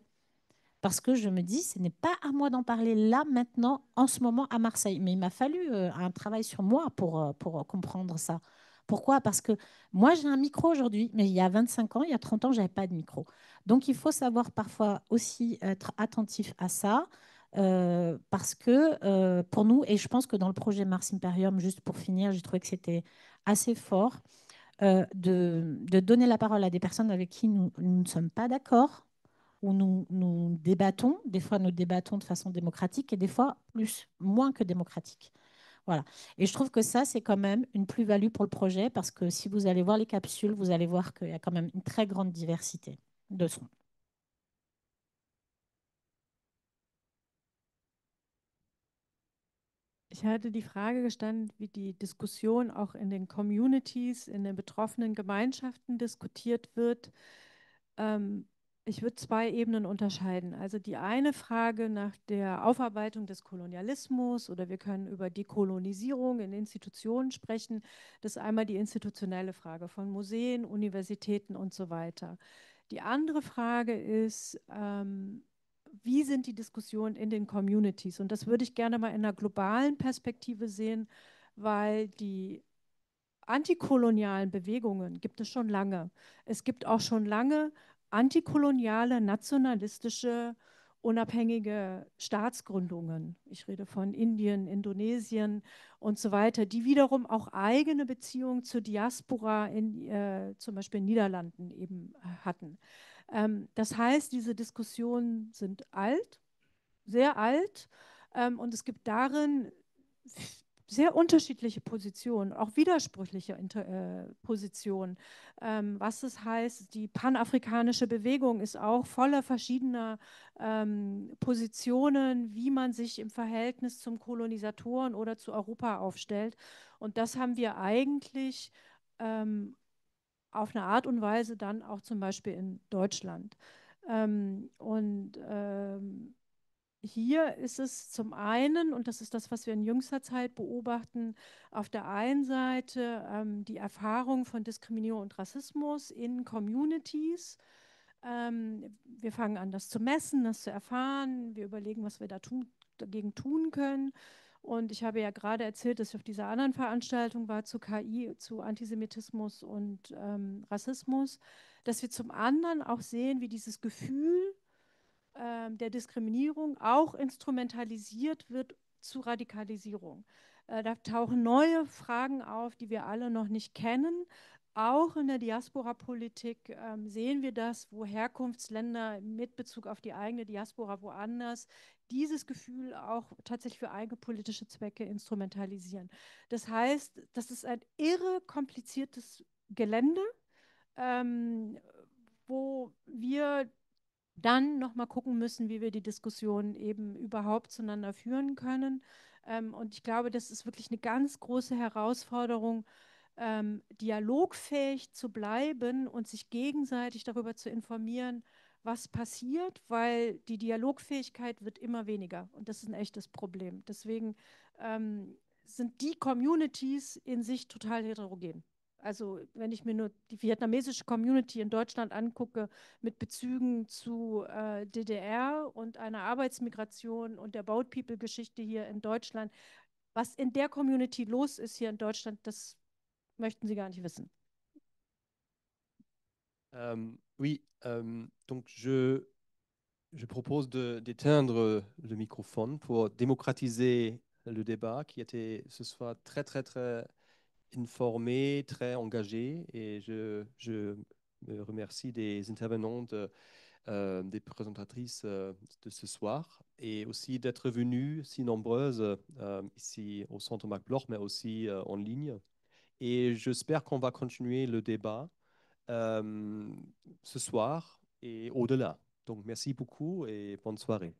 [SPEAKER 6] Parce que je me dis, ce n'est pas à moi d'en parler là, maintenant, en ce moment, à Marseille. Mais il m'a fallu un travail sur moi pour comprendre ça. Pourquoi? Parce que moi, j'ai un micro aujourd'hui, mais il y a 25 ans, il y a 30 ans, je n'avais pas de micro. Donc, il faut savoir parfois aussi être attentif à ça, parce que pour nous, et je pense que dans le projet Mars Imperium, juste pour finir, j'ai trouvé que c'était assez fort de donner la parole à des personnes avec qui nous ne sommes pas d'accord, où nous débattons. Des fois, nous débattons de façon démocratique et des fois, moins que démocratique. Voilà. Et je trouve que ça, c'est quand même une plus-value pour le projet parce que si vous allez voir les capsules, vous allez voir qu'il y a quand même une très grande diversité de sons.
[SPEAKER 7] Ich hatte die Frage gestellt, wie die Diskussion auch in den Communities, in den betroffenen Gemeinschaften diskutiert wird. Ich würde zwei Ebenen unterscheiden. Also die eine Frage nach der Aufarbeitung des Kolonialismus oder wir können über Dekolonisierung in Institutionen sprechen. Das ist einmal die institutionelle Frage von Museen, Universitäten und so weiter. Die andere Frage ist, wie sind die Diskussionen in den Communities? Und das würde ich gerne mal in einer globalen Perspektive sehen, weil die antikolonialen Bewegungen gibt es schon lange. Es gibt auch schon lange antikoloniale, nationalistische, unabhängige Staatsgründungen. Ich rede von Indien, Indonesien und so weiter, die wiederum auch eigene Beziehungen zur Diaspora zum Beispiel in den Niederlanden eben hatten. Das heißt, diese Diskussionen sind alt, sehr alt, und es gibt darin sehr unterschiedliche Positionen, auch widersprüchliche Positionen. Was es heißt, die panafrikanische Bewegung ist auch voller verschiedener Positionen, wie man sich im Verhältnis zum Kolonisatoren oder zu Europa aufstellt. Und das haben wir eigentlich auf eine Art und Weise dann auch zum Beispiel in Deutschland. Hier ist es zum einen, und das ist das, was wir in jüngster Zeit beobachten, auf der einen Seite die Erfahrung von Diskriminierung und Rassismus in Communities. Wir fangen an, das zu messen, das zu erfahren. Wir überlegen, was wir dagegen tun können. Und ich habe ja gerade erzählt, dass ich auf dieser anderen Veranstaltung war zu KI, zu Antisemitismus und Rassismus, dass wir zum anderen auch sehen, wie dieses Gefühl der Diskriminierung auch instrumentalisiert wird zu Radikalisierung. Da tauchen neue Fragen auf, die wir alle noch nicht kennen. Auch in der Diaspora-Politik sehen wir das, wo Herkunftsländer mit Bezug auf die eigene Diaspora woanders dieses Gefühl auch tatsächlich für eigene politische Zwecke instrumentalisieren. Das heißt, das ist ein irre kompliziertes Gelände, wo wir dann nochmal gucken müssen, wie wir die Diskussion eben überhaupt zueinander führen können. Und ich glaube, das ist wirklich eine ganz große Herausforderung, dialogfähig zu bleiben und sich gegenseitig darüber zu informieren, was passiert, weil die Dialogfähigkeit wird immer weniger und das ist ein echtes Problem. Deswegen sind die Communities in sich total heterogen. Also wenn ich mir nur die vietnamesische Community in Deutschland angucke mit Bezügen zu DDR und einer Arbeitsmigration und der Boat People-Geschichte hier in Deutschland, was in der Community los ist hier in Deutschland, das möchten Sie gar nicht wissen.
[SPEAKER 3] Oui, donc je propose d'éteindre le microphone pour démocratiser le débat qui était ce soir très, très, très informé, très engagé. Et je me remercie des intervenants, des présentatrices de ce soir et aussi d'être venues si nombreuses ici au Centre Marc Bloch, mais aussi en ligne. Et j'espère qu'on va continuer le débat ce soir et au-delà. Donc, merci beaucoup et bonne soirée.